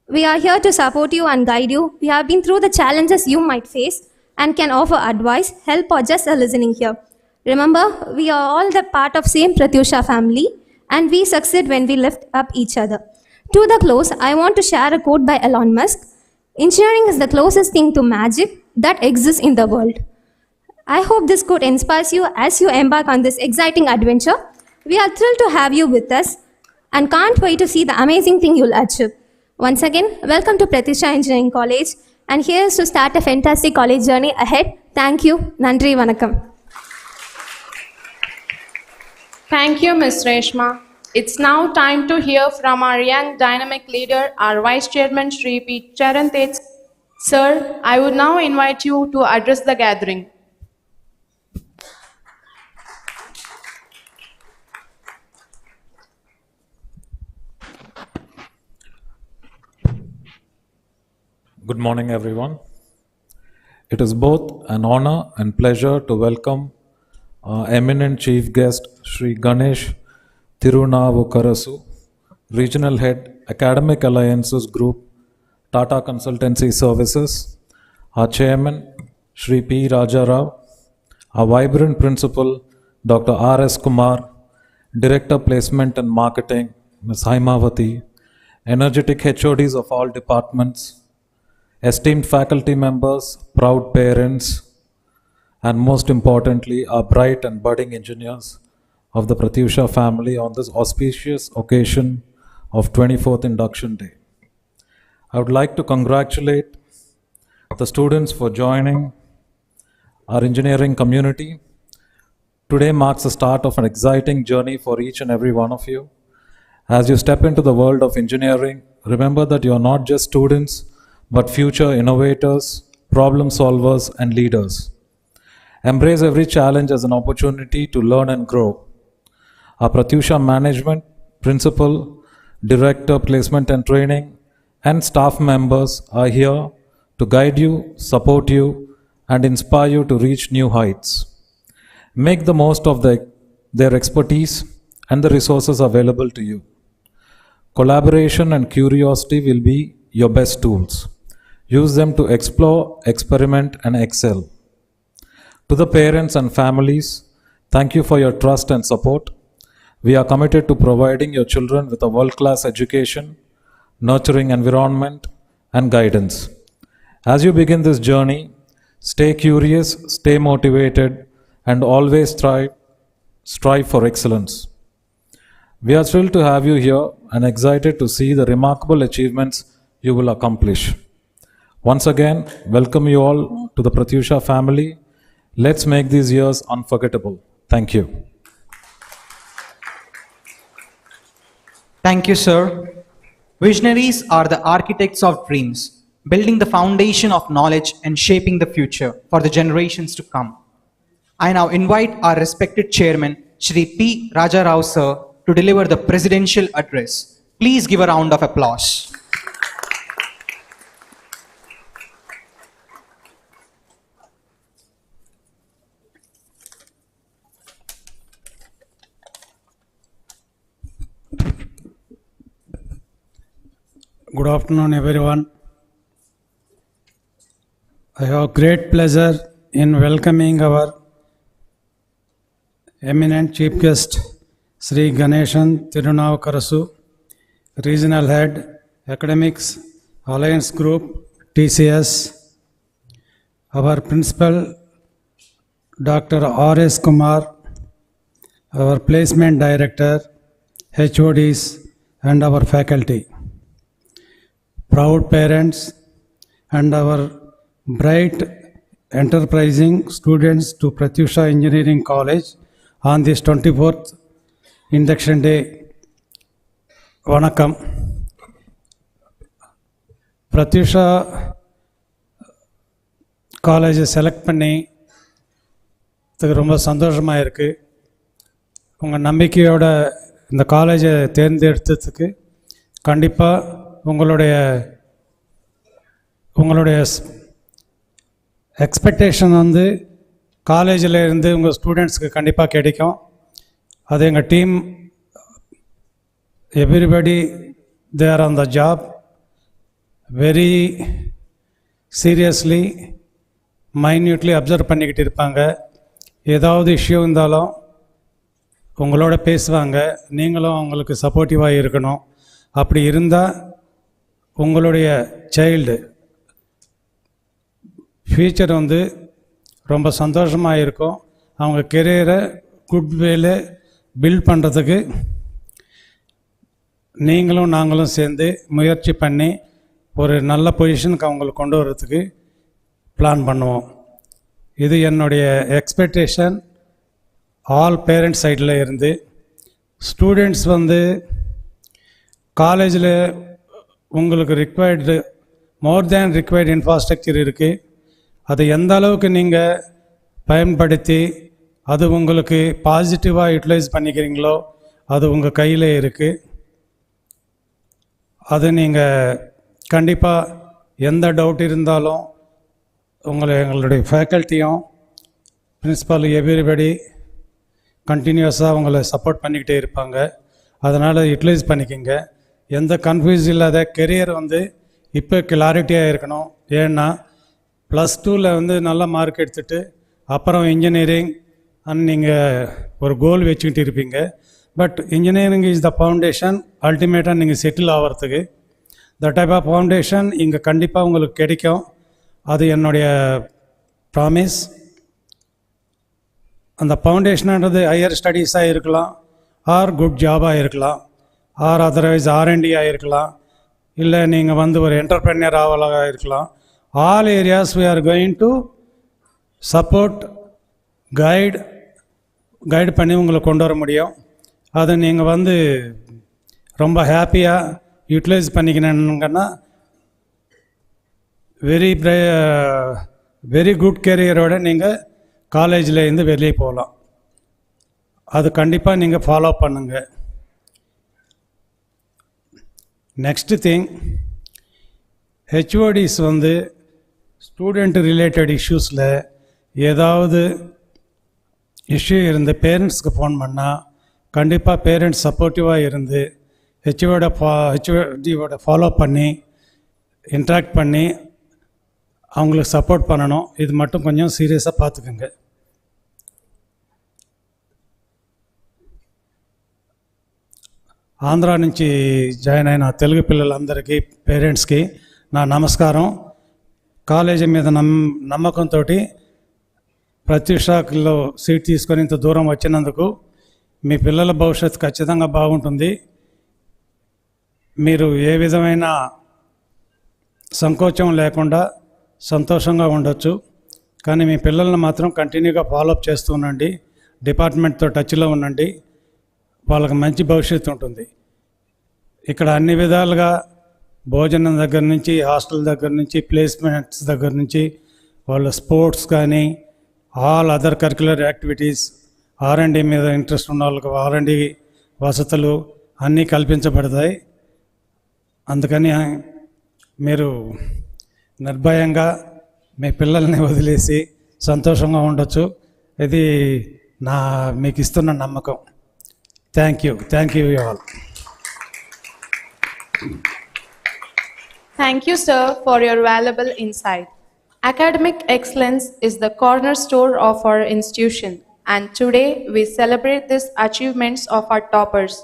B: We are here to support you and guide you. We have been through the challenges you might face and can offer advice, help or just a listening here. Remember, we are all the part of same Pratyusha family and we succeed when we lift up each other. To the close, I want to share a quote by Elon Musk. Engineering is the closest thing to magic that exists in the world. I hope this quote inspires you as you embark on this exciting adventure. We are thrilled to have you with us and can't wait to see the amazing thing you'll achieve. Once again, welcome to Pratisha Engineering College, and here's to start a fantastic college journey ahead. Thank you. Nandri Vanakkam.
F: Thank you, Ms. Reshma. It's now time to hear from our young dynamic leader, our Vice Chairman, Shri P. Charantej. Sir, I would now invite you to address the gathering.
I: Good morning, everyone. It is both an honor and pleasure to welcome our eminent chief guest, Shri Ganesh Tirunavukarasu, Regional Head, Academic Alliances Group, Tata Consultancy Services, our Chairman, Shri P. Rajarao, our vibrant Principal, Dr. R.S. Kumar, Director Placement and Marketing, Ms. Haimavati, energetic HODs of all departments, esteemed faculty members, proud parents, and most importantly, our bright and budding engineers of the Pratyusha family on this auspicious occasion of 24th Induction Day. I would like to congratulate the students for joining our engineering community. Today marks the start of an exciting journey for each and every one of you. As you step into the world of engineering, remember that you are not just students, but future innovators, problem solvers, and leaders. Embrace every challenge as an opportunity to learn and grow. Our Pratyusha management, principal, director, placement and training, and staff members are here to guide you, support you, and inspire you to reach new heights. Make the most of their expertise and the resources available to you. Collaboration and curiosity will be your best tools. Use them to explore, experiment, and excel. To the parents and families, thank you for your trust and support. We are committed to providing your children with a world-class education, nurturing environment, and guidance. As you begin this journey, stay curious, stay motivated, and always strive for excellence. We are thrilled to have you here and excited to see the remarkable achievements you will accomplish. Once again, welcome you all to the Pratyusha family. Let's make these years unforgettable. Thank you.
E: Thank you, sir. Visionaries are the architects of dreams, building the foundation of knowledge and shaping the future for the generations to come. I now invite our respected chairman, Shri P. Rajarao, sir, to deliver the presidential address. Please give a round of applause.
J: Good afternoon, everyone. I have great pleasure in welcoming our eminent chief guest, Sri Ganeshan Tirunavukarasu, Regional Head, Academics, Alliance Group, TCS, our Principal, Dr. R.S. Kumar, our Placement Director, HODs, and our faculty. Proud parents and our bright, enterprising students to Pratyusha Engineering College on this 24th Induction Day. Vanakkam. Pratyusha College select பண்ணி ரொம்ப சந்தோஷமாக இருக்குது. உங்கள் நம்பிக்கையோட இந்த காலேஜை தேர்ந்தெடுத்ததுக்கு கண்டிப்பாக உங்களுடைய எக்ஸ்பெக்டேஷன் வந்து காலேஜில் இருந்து உங்கள் ஸ்டூடெண்ட்ஸ்க்கு கண்டிப்பாக கிடைக்கும். அது எங்கள் team everybody they are on the job very seriously minutely observe பண்ணிக்கிட்டு இருப்பாங்க. ஏதாவது இஷ்யூ இருந்தாலும் உங்களோட பேசுவாங்க. நீங்களும் அவங்களுக்கு சப்போர்ட்டிவாக இருக்கணும். அப்படி இருந்தால் உங்களுடைய சைல்டு ஃப்யூச்சர் வந்து ரொம்ப சந்தோஷமாக இருக்கும். அவங்க கெரியரை குட் வேல பில்ட் பண்ணுறதுக்கு நீங்களும் நாங்களும் சேர்ந்து முயற்சி பண்ணி ஒரு நல்ல பொசிஷனுக்கு அவங்களுக்கு கொண்டு வர்றதுக்கு பிளான் பண்ணுவோம். இது என்னுடைய எக்ஸ்பெக்டேஷன் ஆல் பேரண்ட் சைடில் இருந்து. ஸ்டூடெண்ட்ஸ் வந்து காலேஜில் உங்களுக்கு ரிக்வயர்டு மோர் தேன் ரிக்வயர்டு இன்ஃப்ராஸ்ட்ரக்சர் இருக்குது. அதை எந்த அளவுக்கு நீங்கள் பயன்படுத்தி அது உங்களுக்கு பாசிட்டிவாக யூட்டிலைஸ் பண்ணிக்கிறீங்களோ அது உங்கள் கையில் இருக்குது. அது நீங்கள் கண்டிப்பாக எந்த டவுட் இருந்தாலும் எங்களுடைய ஃபேக்கல்ட்டியும் பிரின்ஸிபால் எவ்ரிபடி கண்டினியூஸாக உங்களை சப்போர்ட் பண்ணிக்கிட்டே இருப்பாங்க. அதனால் யூட்டிலைஸ் பண்ணிக்கோங்க. எந்த கன்ஃபியூஸ் இல்லாத கெரியர் வந்து இப்போ கிளாரிட்டியாக இருக்கணும். ஏன்னா +2ல் வந்து நல்ல மார்க் எடுத்துகிட்டு அப்புறம் இன்ஜினியரிங் நீங்கள் ஒரு கோல் வச்சுக்கிட்டு இருப்பீங்க. But engineering is the foundation. அல்டிமேட்டாக நீங்கள் செட்டில் ஆகிறதுக்கு த டைப் ஆஃப் ஃபவுண்டேஷன் இங்கே கண்டிப்பாக உங்களுக்கு கிடைக்கும். அது என்னுடைய ப்ராமிஸ். அந்த ஃபவுண்டேஷன்ன்றது ஹையர் ஸ்டடீஸாக இருக்கலாம், ஆர் குட் ஜாபாக இருக்கலாம், ஆர் அதர்வைஸ் R&Dயாக இருக்கலாம், இல்லை நீங்கள் வந்து ஒரு என்டர்பிரனர் ஆவலாக இருக்கலாம். All areas we are going to support, guide பண்ணி உங்களை கொண்டு வர முடியும். அதை நீங்கள் வந்து ரொம்ப ஹாப்பியாக யூட்டிலைஸ் பண்ணிக்கணுங்கன்னா வெரி குட் கேரியரோடு நீங்கள் காலேஜில் இருந்து வெளியே போகலாம். அது கண்டிப்பாக நீங்கள் ஃபாலோ பண்ணுங்கள். நெக்ஸ்ட்டு திங், ஹெச்ஓடிஸ் வந்து ஸ்டூடெண்ட் ரிலேட்டட் இஷ்யூஸில் ஏதாவது இஷ்யூ இருந்து பேரண்ட்ஸ்க்கு ஃபோன் பண்ணால் கண்டிப்பாக பேரண்ட்ஸ் சப்போர்ட்டிவாக இருந்து ஹெச்ஓடியோட ஃபாலோ பண்ணி இன்ட்ராக்ட் பண்ணி அவங்களுக்கு சப்போர்ட் பண்ணணும். இது மட்டும் கொஞ்சம் சீரியஸாக பார்த்துக்குங்க. ఆంధ్రా నుంచి జాయిన్ అయిన తెలుగు పిల్లలందరికీ పేరెంట్స్కి నా నమస్కారం. కాలేజీ మీద నమ్మకంతో ప్రత్యూషలో సీట్ తీసుకొని ఇంత దూరం వచ్చినందుకు మీ పిల్లల భవిష్యత్తు ఖచ్చితంగా బాగుంటుంది. మీరు ఏ విధమైన సంకోచం లేకుండా సంతోషంగా ఉండొచ్చు. కానీ మీ పిల్లల్ని మాత్రం కంటిన్యూగా ఫాలోఅప్ చేస్తూ ఉండండి. డిపార్ట్మెంట్తో టచ్లో ఉండండి. వాళ్ళకి మంచి భవిష్యత్తు ఉంటుంది. ఇక్కడ అన్ని విధాలుగా భోజనం దగ్గర నుంచి, హాస్టల్ దగ్గర నుంచి, ప్లేస్మెంట్స్ దగ్గర నుంచి, వాళ్ళ స్పోర్ట్స్ కానీ all other curricular activities, R&D మీద ఇంట్రెస్ట్ ఉన్న వాళ్ళకి R&D వసతులు అన్నీ కల్పించబడతాయి. అందుకని మీరు నిర్భయంగా మీ పిల్లల్ని వదిలేసి సంతోషంగా ఉండొచ్చు. ఇది మీకు ఇస్తున్న నమ్మకం. Thank you all.
F: Thank you, sir, for your valuable insight. Academic excellence is the cornerstone of our institution, and today we celebrate these achievements of our toppers.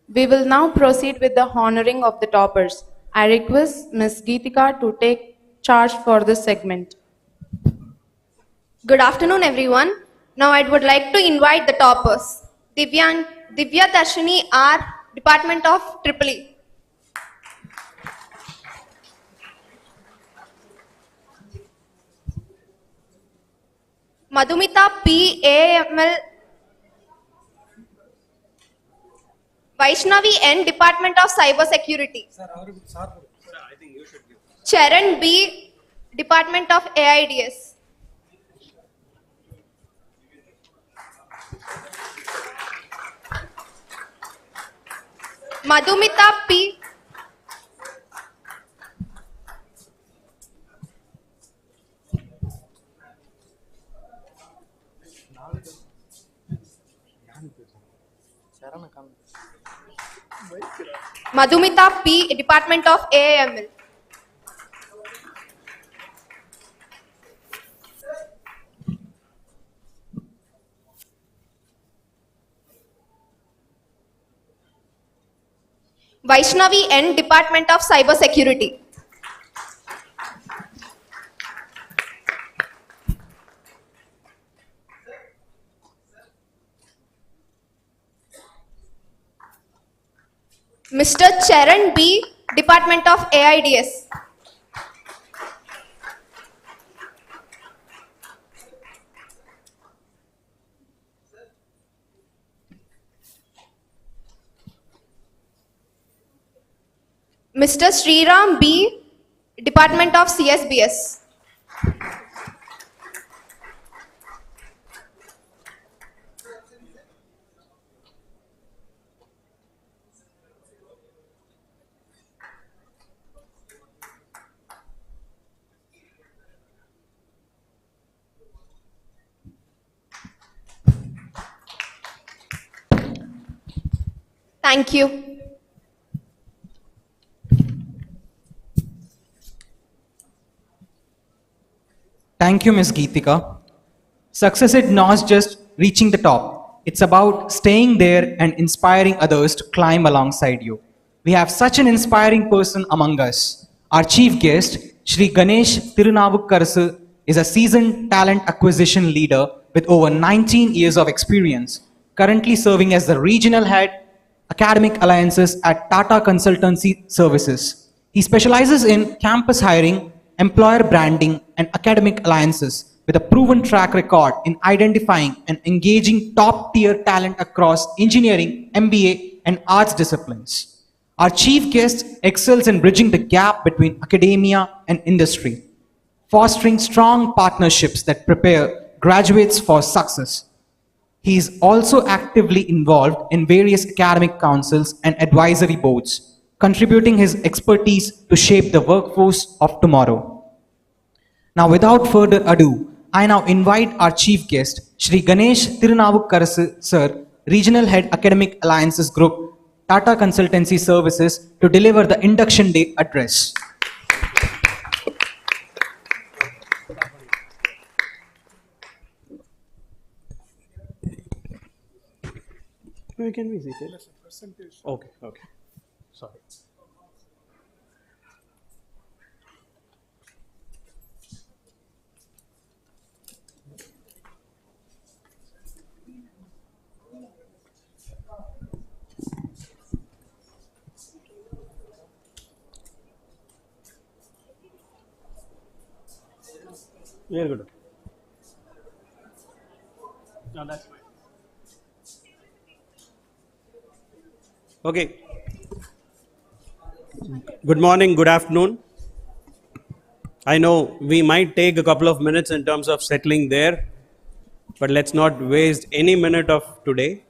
F: We will now proceed with the honoring of the toppers. I request Ms. Geetika to take charge for this segment.
B: Good afternoon, everyone. Now I would like to invite the toppers. Divya Darshini R, Department of EEE. Madhumita P, AML. Vaishnavi N, Department of Cyber Security. Charan B, Department of AIDS. Madhumita P, Madhumita P, Department of AML.
K: Vaishnavi N, Department of Cyber Security. Mr. Charan B, Department of AIDS. Mr. Sriram B, Department of CSBS. Thank you.
E: Thank you, Ms. Geetika. Success is not just reaching the top. It's about staying there and inspiring others to climb alongside you. We have such an inspiring person among us. Our chief guest, Shri Ganesh Tirunavukarasu, is a seasoned talent acquisition leader with over 19 years of experience, currently serving as the regional head, academic alliances at Tata Consultancy Services. He specializes in campus hiring, employer branding, and academic alliances with a proven track record in identifying and engaging top-tier talent across engineering, MBA, and arts disciplines. Our chief guest excels in bridging the gap between academia and industry, fostering strong partnerships that prepare graduates for success. He is also actively involved in various academic councils and advisory boards, contributing his expertise to shape the workforce of tomorrow. Now, without further ado, I now invite our chief guest, Shri Ganesh Tirunavukarasu Sir, Regional Head Academic Alliances Group, Tata Consultancy Services, to deliver the Induction Day address.
L: Where can we see it? Okay, okay. Sorry. Very good. No, that's fine. Okay. Good morning, good afternoon. I know we might take a couple of minutes in terms of settling there, but let's not waste any minute of today.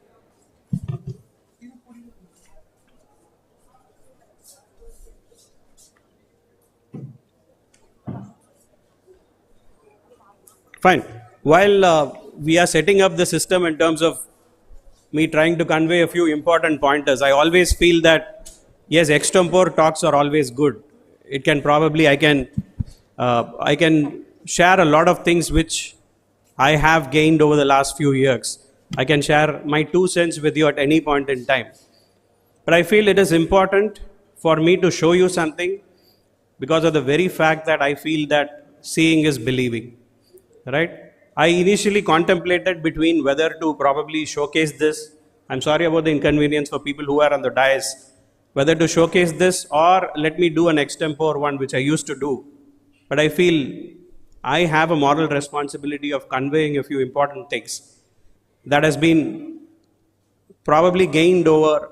L: Fine. While we are setting up the system in terms of me trying to convey a few important pointers, I always feel that yes, extempore talks are always good. It can probably, I can share a lot of things which I have gained over the last few years. I can share my 2 cents with you at any point in time. But I feel it is important for me to show you something because of the very fact that I feel that seeing is believing. Right? I initially contemplated between whether to probably showcase this. I'm sorry about the inconvenience for people who are on the dais. Whether to showcase this or let me do an extempore one, which I used to do. But I feel I have a moral responsibility of conveying a few important things that has been probably gained over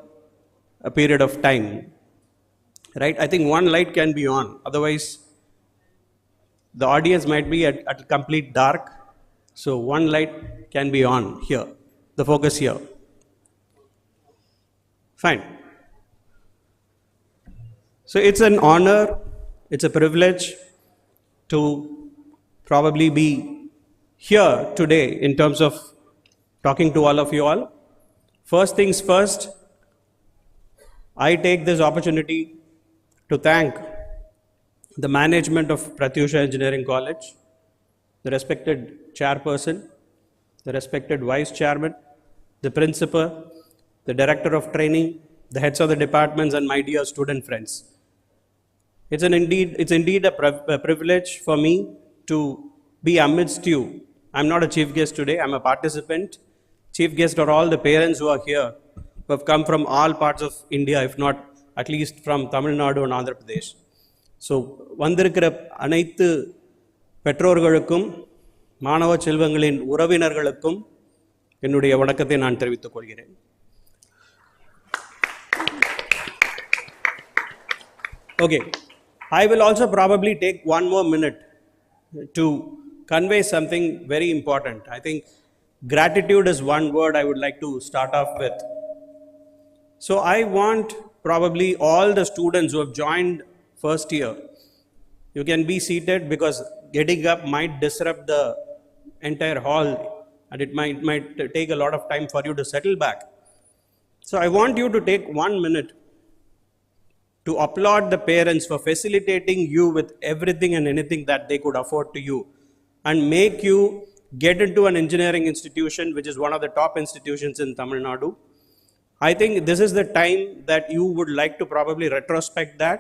L: a period of time. Right? I think one light can be on. Otherwise, the audience might be at complete dark. So one light can be on here, the focus here. Fine. So it's an honor, it's a privilege to probably be here today in terms of talking to all of you all. First things first, I take this opportunity to thank the management of Pratyusha Engineering College, the respected chairperson, the respected vice chairman, the principal, the director of training, the heads of the departments, and my dear student friends. It's indeed a privilege for me to be amidst you. I'm not a chief guest today, I'm a participant. Chief guest are all the parents who are here, who have come from all parts of India, if not at least from Tamil Nadu and Andhra Pradesh. So, வந்திருக்கிற அனைத்து பெற்றோர்களுக்கும் மாணவ செல்வங்களின் உறவினர்களுக்கும் என்னுடைய வணக்கத்தை நான் தெரிவித்துக் கொள்கிறேன். Okay, I will also probably take one more minute to convey something very important. I think gratitude is one word I would like to start off with. So I want probably all the students who have joined first year, you can be seated because getting up might disrupt the entire hall and it might take a lot of time for you to settle back. So I want you to take 1 minute to applaud the parents for facilitating you with everything and anything that they could afford to you and make you get into an engineering institution which is one of the top institutions in Tamil Nadu. I think this is the time that you would like to probably retrospect that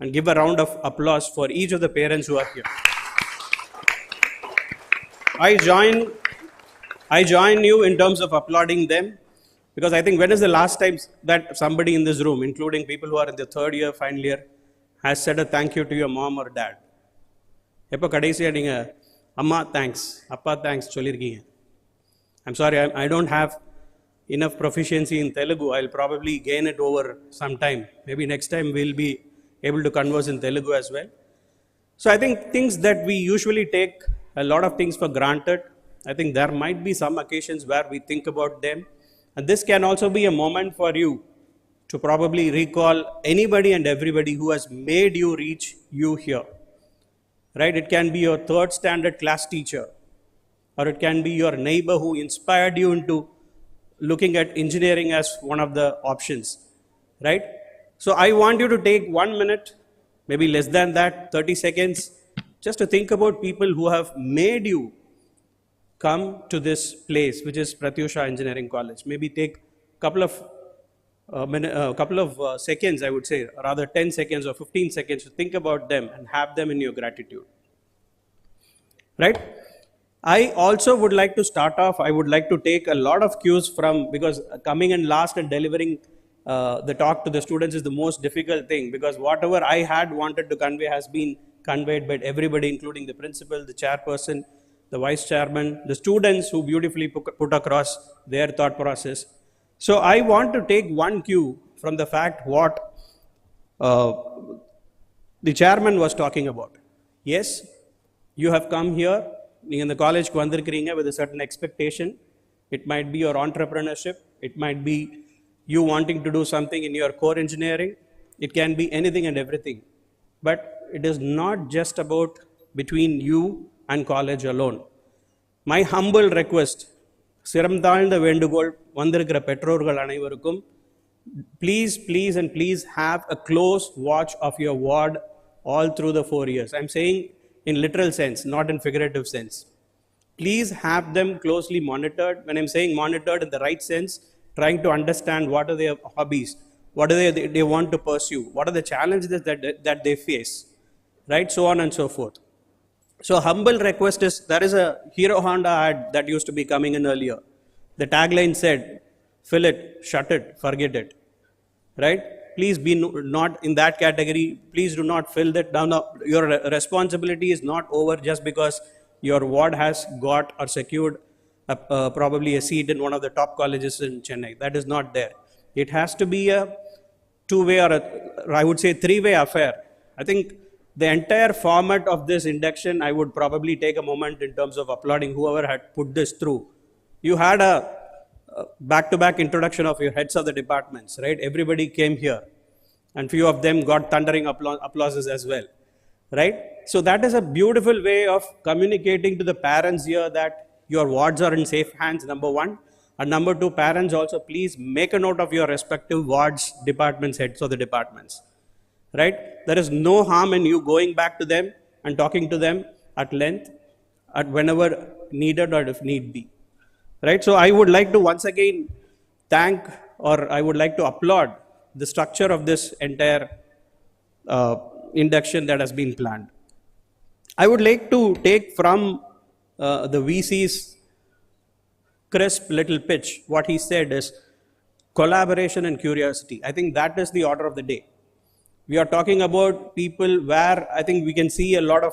L: and give a round of applause for each of the parents who are here. I join you in terms of applauding them because I think when is the last time that somebody in this room, including people who are in the third year, final year, has said a thank you to your mom or dad? எப்போ கடைசியாக நீங்கள் அம்மா thanks அப்பா thanks சொல்லியிருக்கீங்க? I'm sorry, I don't have enough proficiency in Telugu. I'll probably gain it over some time. Maybe next time we'll be able to converse in Telugu as well. So I think things that we usually take a lot of things for granted, I think there might be some occasions where we think about them. And this can also be a moment for you to probably recall anybody and everybody who has made you reach you here. Right? It can be your third standard class teacher, or it can be your neighbor who inspired you into looking at engineering as one of the options. Right? So I want you to take 1 minute, maybe less than that, 30 seconds, just to think about people who have made you come to this place, which is Pratyusha Engineering College. Maybe take a couple of seconds, I would say, rather 10 seconds or 15 seconds to think about them and have them in your gratitude. Right? I also would like to start off, I would like to take a lot of cues from, because coming in last and delivering the talk to the students is the most difficult thing, because whatever I had wanted to convey has been conveyed by everybody, including the principal, the chairperson, the vice chairman, the students who beautifully put across their thought process. So I want to take one cue from the fact what the chairman was talking about. Yes, you have come here, in the college with a certain expectation. It might be your entrepreneurship, it might be you wanting to do something in your core engineering, it can be anything and everything. But it is not just about between you and college alone. My humble request, சிரம் தாழ்ந்த வேண்டுகோள் வந்திருக்கிற பெற்றோர்கள் அனைவருக்கும், please and please have a close watch of your ward all through the 4 years. I'm saying in literal sense, not in figurative sense. Please have them closely monitored. When I'm saying monitored in the right sense, trying to understand what are their hobbies, what are they want to pursue, what are the challenges that they face, right? So on and so forth. So humble request is, there is a Hero Honda ad that used to be coming in earlier. The tagline said, fill it, shut it, forget it, right? Please be not in that category. Please do not fill that down. Your responsibility is not over just because your ward has got or secured probably a seat in one of the top colleges in Chennai. That is not there. It has to be a two-way or I would say three-way affair. I think the entire format of this induction, I would probably take a moment in terms of applauding whoever had put this through. You had a back-to-back introduction of your heads of the departments, right? Everybody came here and few of them got thundering applauses as well, right? So that is a beautiful way of communicating to the parents here that your wards are in safe hands, number one. And number two, parents also, please make a note of your respective wards, departments, heads of the departments, right? There is no harm in you going back to them and talking to them at length, at whenever needed or if need be, right? So I would like to once again thank, or I would like to applaud the structure of this entire induction that has been planned. I would like to take from the VC's crisp little pitch. What he said is collaboration and curiosity. I think that is the order of the day. We are talking about people where I think we can see a lot of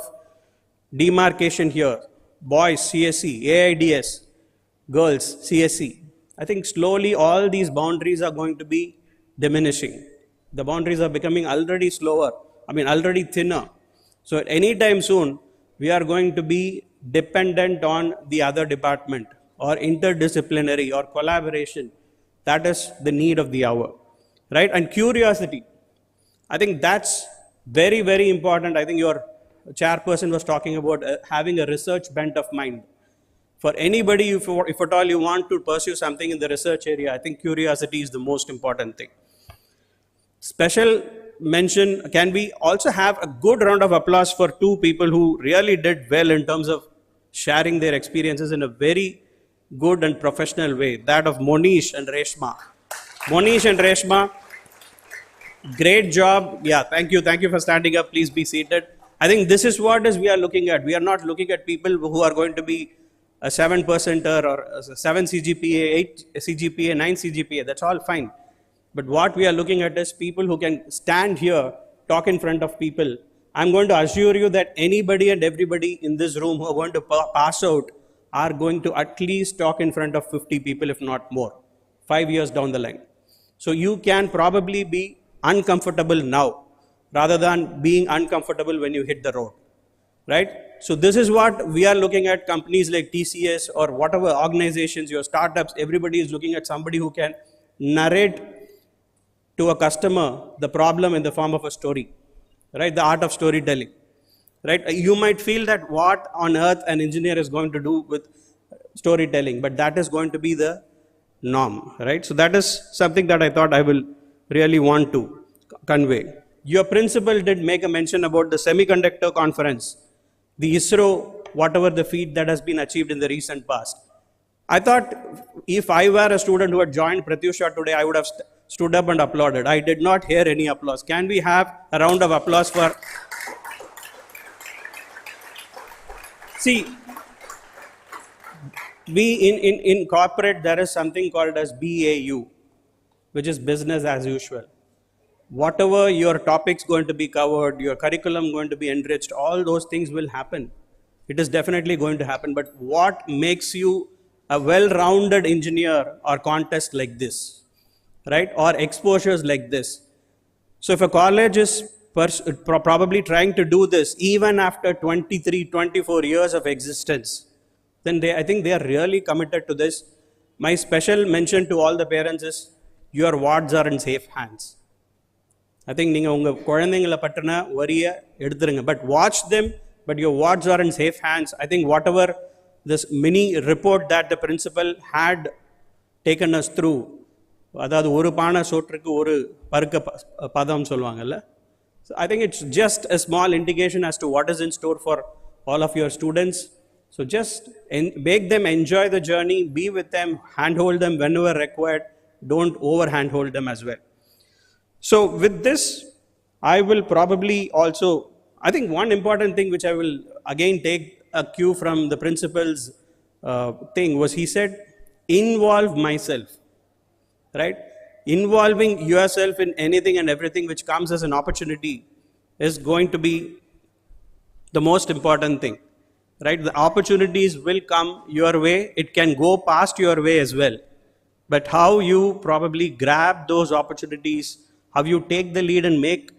L: demarcation here. Boys, CSC, AIDS, girls, CSC. I think slowly all these boundaries are going to be diminishing. The boundaries are becoming already already thinner. So at any time soon, we are going to be dependent on the other department or interdisciplinary or collaboration. That is the need of the hour, right? And curiosity. I think that's very, very important. I think your chairperson was talking about having a research bent of mind. For anybody, if at all you want to pursue something in the research area, I think curiosity is the most important thing. Special mention, can we also have a good round of applause for two people who really did well in terms of sharing their experiences in a very good and professional way, that of Monish and Reshma. Monish and Reshma, great job. Yeah, thank you for standing up. Please be seated. I think this is what we are looking at. We are not looking at people who are going to be a 7%er or a 7 CGPA, 8 CGPA, 9 CGPA. That's all fine. But what we are looking at is people who can stand here, talk in front of people. I'm going to assure you that anybody and everybody in this room who are going to pass out are going to at least talk in front of 50 people, if not more, 5 years down the line. So you can probably be uncomfortable now rather than being uncomfortable when you hit the road, right? So this is what we are looking at. Companies like TCS or whatever organizations, your startups, everybody is looking at somebody who can narrate to a customer the problem in the form of a story, right? The art of storytelling, right? You might feel that what on earth an engineer is going to do with storytelling, but that is going to be the norm, right? So that is something that I thought I will really want to convey. Your principal did make a mention about the semiconductor conference, the ISRO, whatever the feat that has been achieved in the recent past. I thought if I were a student who had joined Pratyusha today, I would have stood up and applauded. I did not hear any applause. Can we have a round of applause for... See, in corporate, there is something called as BAU, which is business as usual. Whatever your topics going to be covered, your curriculum going to be enriched, all those things will happen. It is definitely going to happen. But what makes you a well-rounded engineer are contests like this, right? Or exposures like this. So if a college is probably trying to do this even after 23, 24 years of existence, then I think they are really committed to this. My special mention to all the parents is your wards are in safe hands. I think நீங்க உங்க குழந்தைகளை பற்றின வரிய எடுத்துருங்க, but watch them, but your wards are in safe hands. I think whatever this mini report that the principal had taken us through, அதாவது ஒரு பானை சோற்றுக்கு ஒரு பருக்க பதம் சொல்லுவாங்கல்ல. So I think it's just a small indication as to what is in store for all of your students. So just make them enjoy the journey, be with them, handhold them whenever required. Don't over handhold them as well. So with this, I will probably also, I think one important thing which I will again take a cue from the principal's thing was he said, involve myself, right? Involving yourself in anything and everything which comes as an opportunity is going to be the most important thing, right? The opportunities will come your way. It can go past your way as well. But how you probably grab those opportunities, how you take the lead and make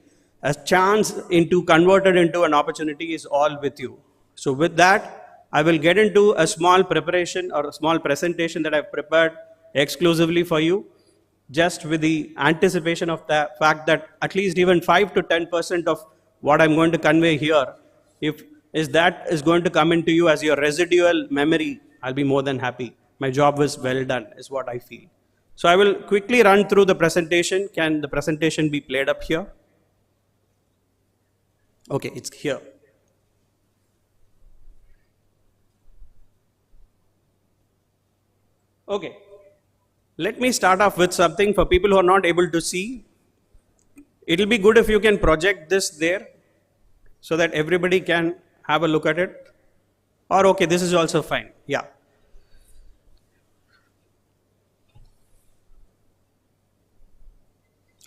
L: a chance into converted into an opportunity is all with you. So with that, I will get into a small preparation or a small presentation that I've prepared exclusively for you, just with the anticipation of the fact that at least even 5 to 10% of what I'm going to convey here, if that is going to come into you as your residual memory, I'll be more than happy. My job was well done, is what I feel. So I will quickly run through the presentation. Can the presentation be played up here? Okay, it's here. Okay, let me start off with something for people who are not able to see. It'll be good if you can project this there so that everybody can have a look at it. Or okay, this is also fine. Yeah.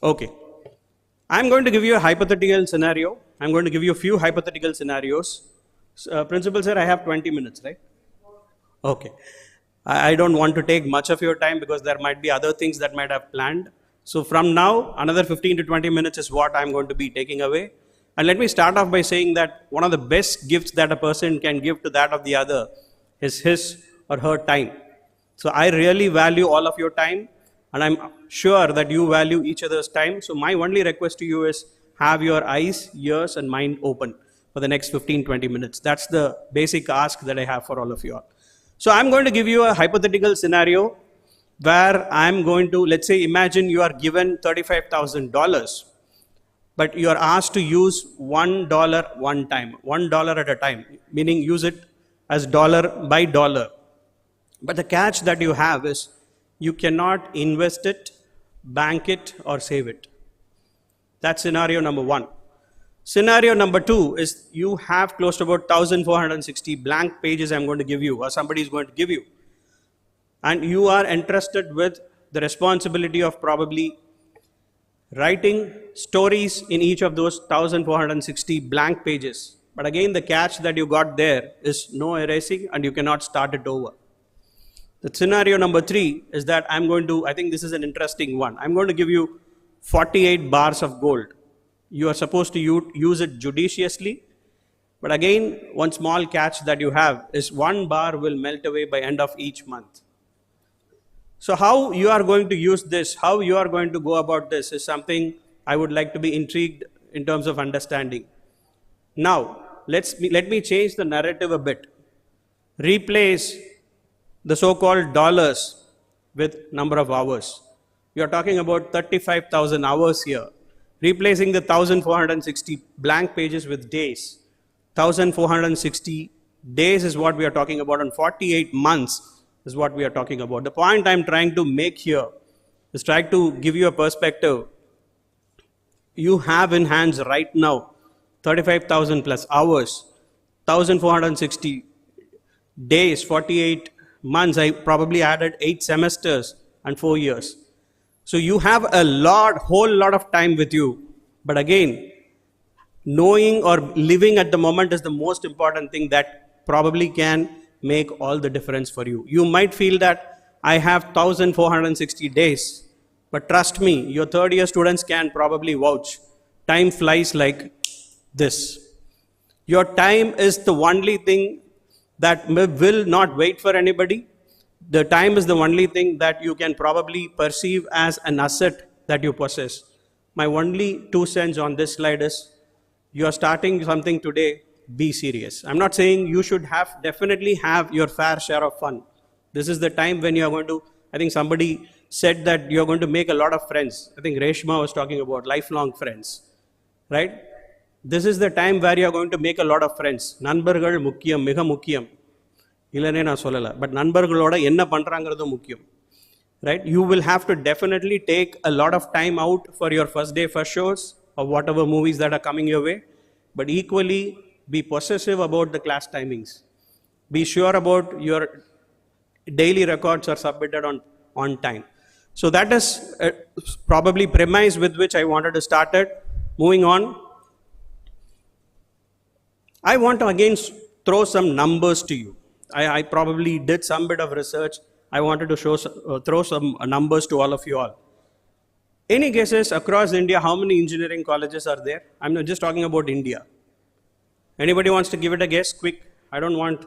L: Okay. I'm going to give you a hypothetical scenario. I'm going to give you a few hypothetical scenarios. Principal sir, I have 20 minutes, right? Okay. I don't want to take much of your time because there might be other things that might have planned. So from now, another 15 to 20 minutes is what I'm going to be taking away. And let me start off by saying that one of the best gifts that a person can give to that of the other is his or her time. So I really value all of your time, and I'm sure that you value each other's time. So my only request to you is have your eyes, ears, and mind open for the next 15-20 minutes. That's the basic ask that I have for all of you all. So I'm going to give you a hypothetical scenario where I'm going to, let's say, imagine you are given $35,000, but you are asked to use $1 one time, $1 at a time, meaning use it as dollar by dollar. But the catch that you have is you cannot invest it, bank it, or save it. That's scenario number one. Scenario number two is you have close to about 1,460 blank pages I'm going to give you, or somebody is going to give you. And you are entrusted with the responsibility of probably writing stories in each of those 1,460 blank pages. But again, the catch that you got there is no erasing and you cannot start it over. The scenario number three is that I think this is an interesting one. I'm going to give you 48 bars of gold. You are supposed to use it judiciously. But again, one small catch that you have is 1 bar will melt away by end of each month. So how you are going to use this, how you are going to go about this is something I would like to be intrigued in terms of understanding. Now, let me change the narrative a bit. Replace the so-called dollars with number of hours. We are talking about 35,000 hours here. Replacing the 1,460 blank pages with days. 1,460 days is what we are talking about, and 48 months is what we are talking about. The point I'm trying to make here is try to give you a perspective. You have in hands right now 35,000 plus hours, 1,460 days, 48 months. I probably added 8 semesters and 4 years. So you have whole lot of time with you. But again, knowing or living at the moment is the most important thing that probably can make all the difference for you. You might feel that I have 1,460 days, but trust me, your third year students can probably vouch. Time flies like this. Your time is the only thing that will not wait for anybody. The time is the only thing that you can probably perceive as an asset that you possess. My only 2 cents on this slide is, you are starting something today, be serious. I'm not saying you should definitely have your fair share of fun. This is the time when you are going to, I think somebody said that you're going to make a lot of friends. I think Reshma was talking about lifelong friends, right? This is the time where you're going to make a lot of friends. Nanbargal mukkiyam, miga mukkiyam. Illane na solala. But nanbargaloda enna pandrangiradhu mukkiyam. Right? You will have to definitely take a lot of time out for your first day, first shows, or whatever movies that are coming your way. But equally, be possessive about the class timings. Be sure about your daily records are submitted on time. So that is probably premise with which I wanted to start it. Moving on. I want to again throw some numbers to you. I probably did some bit of research. I wanted to throw some numbers to all of you all. Any guesses across India, how many engineering colleges are there? I'm not just talking about India. Anybody wants to give it a guess? Quick. I don't want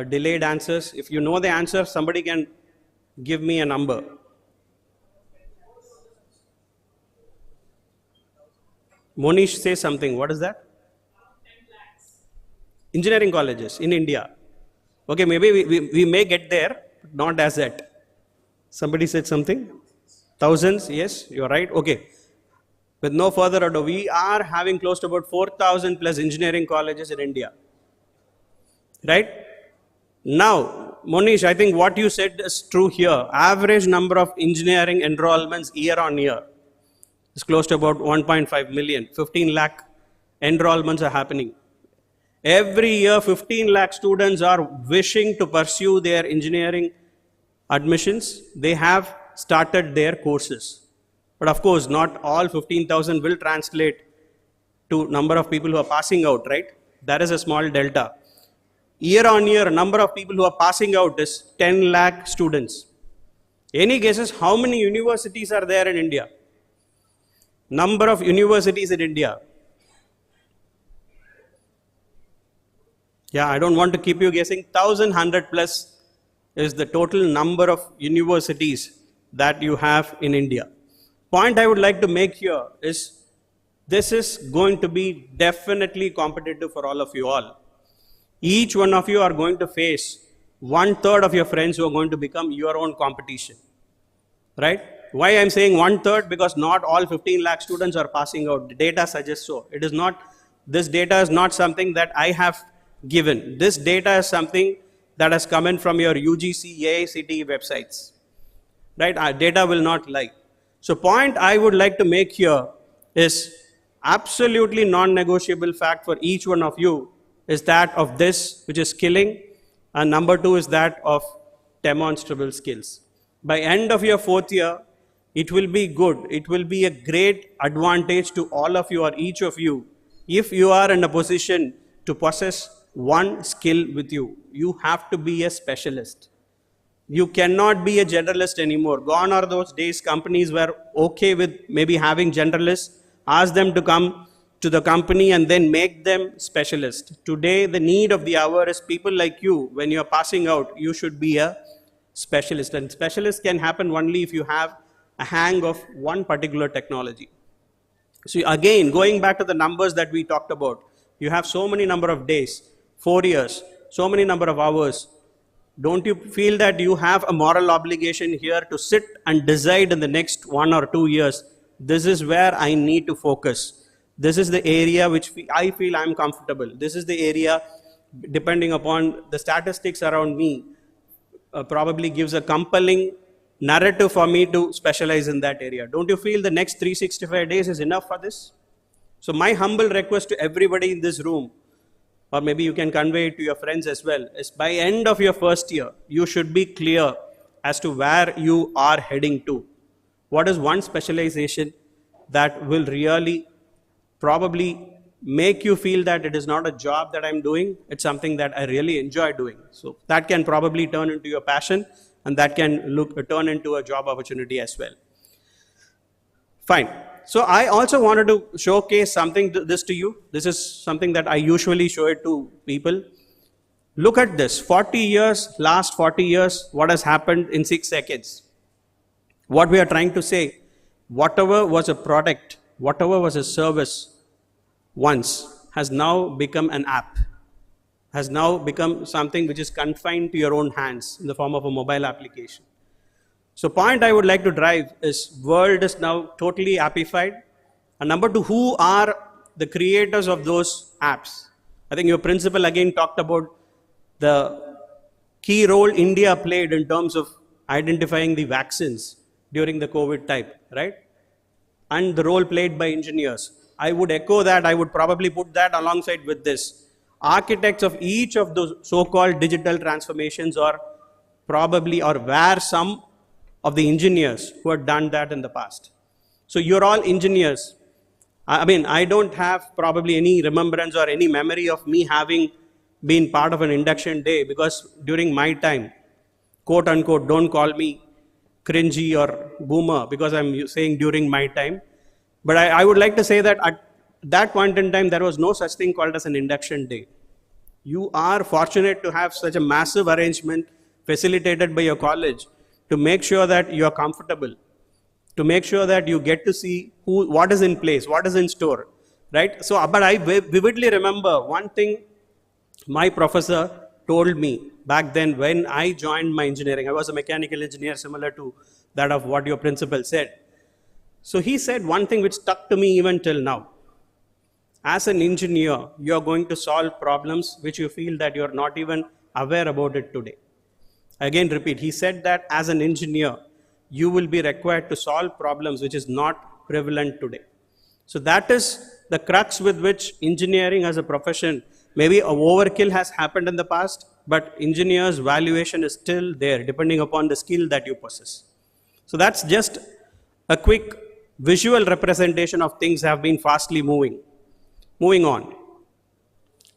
L: delayed answers. If you know the answer, somebody can give me a number. Monish, say something. What is that? Engineering colleges in India. Okay, maybe we may get there, but not as that. Somebody said something? Thousands? Yes, you're right. Okay. With no further ado, we are having close to about 4,000 plus engineering colleges in India. Right? Now, Monish, I think what you said is true here. Average number of engineering enrollments year on year. It's close to about 1.5 million. 15 lakh enrollments are happening. Every year, 15 lakh students are wishing to pursue their engineering admissions. They have started their courses. But of course, not all 15,000 will translate to number of people who are passing out, right? That is a small delta. Year on year, number of people who are passing out is 10 lakh students. Any guesses how many universities are there in India? Number of universities in India. Yeah, I don't want to keep you guessing. 1,100 plus is the total number of universities that you have in India. Point I would like to make here is this is going to be definitely competitive for all of you all. Each one of you are going to face 1/3 of your friends who are going to become your own competition. Right? Why I'm saying 1/3? Because not all 15 lakh students are passing out. The data suggests so. It is not, this data is not something that I have given. This data is something that has come in from your UGC, AICTE websites. Right? Our data will not lie. So point I would like to make here is absolutely non-negotiable fact for each one of you is that of this, which is skilling, and number 2 is that of demonstrable skills. By end of your 4th year, it will be good. It will be a great advantage to all of you or each of you if you are in a position to possess one skill with you. You have to be a specialist. You cannot be a generalist anymore. Gone are those days companies were okay with maybe having generalists, ask them to come to the company and then make them specialists. Today, the need of the hour is people like you. When you're passing out, you should be a specialist. And specialist can happen only if you have a hang of one particular technology. So again, going back to the numbers that we talked about, you have so many number of days, 4 years, so many number of hours. Don't you feel that you have a moral obligation here to sit and decide in the next 1 or 2 years, this is where I need to focus. This is the area which I feel I'm comfortable. This is the area, depending upon the statistics around me, probably gives a compelling narrative for me to specialize in that area. Don't you feel the next 365 days is enough for this? So my humble request to everybody in this room, or maybe you can convey it to your friends as well, is by end of your 1st year, you should be clear as to where you are heading to. What is one specialization that will really probably make you feel that it is not a job that I'm doing, it's something that I really enjoy doing. So that can probably turn into your passion, and that can turn into a job opportunity as well. Fine. So I also wanted to showcase something this to you. This is something that I usually show it to people. Look at this. 40 years, last 40 years, what has happened in 6 seconds. What we are trying to say, whatever was a product, whatever was a service once has now become an app, has now become something which is confined to your own hands in the form of a mobile application. So point I would like to drive is world is now totally appified. And number 2, who are the creators of those apps? I think your principal again talked about the key role India played in terms of identifying the vaccines during the COVID type, right? And the role played by engineers. I would echo that. I would probably put that alongside with this. Architects of each of those so-called digital transformations are probably or were some of the engineers who had done that in the past. So you're all engineers. I mean, I don't have probably any remembrance or any memory of me having been part of an induction day, because during my time, quote unquote, don't call me cringy or boomer because I'm saying during my time. But I would like to say that at that point in time, there was no such thing called as an induction day. You are fortunate to have such a massive arrangement facilitated by your college to make sure that you are comfortable, to make sure that you get to see what is in place, what is in store, right? So, but I vividly remember one thing my professor told me back then when I joined my engineering. I was a mechanical engineer similar to that of what your principal said. So he said one thing which stuck to me even till now. As an engineer, you are going to solve problems which you feel that you are not even aware about it today. Again, repeat, he said that as an engineer, you will be required to solve problems which is not prevalent today. So that is the crux with which engineering as a profession, maybe a overkill has happened in the past, but engineers' valuation is still there depending upon the skill that you possess. So that's just a quick visual representation of things have been fastly moving. Moving on.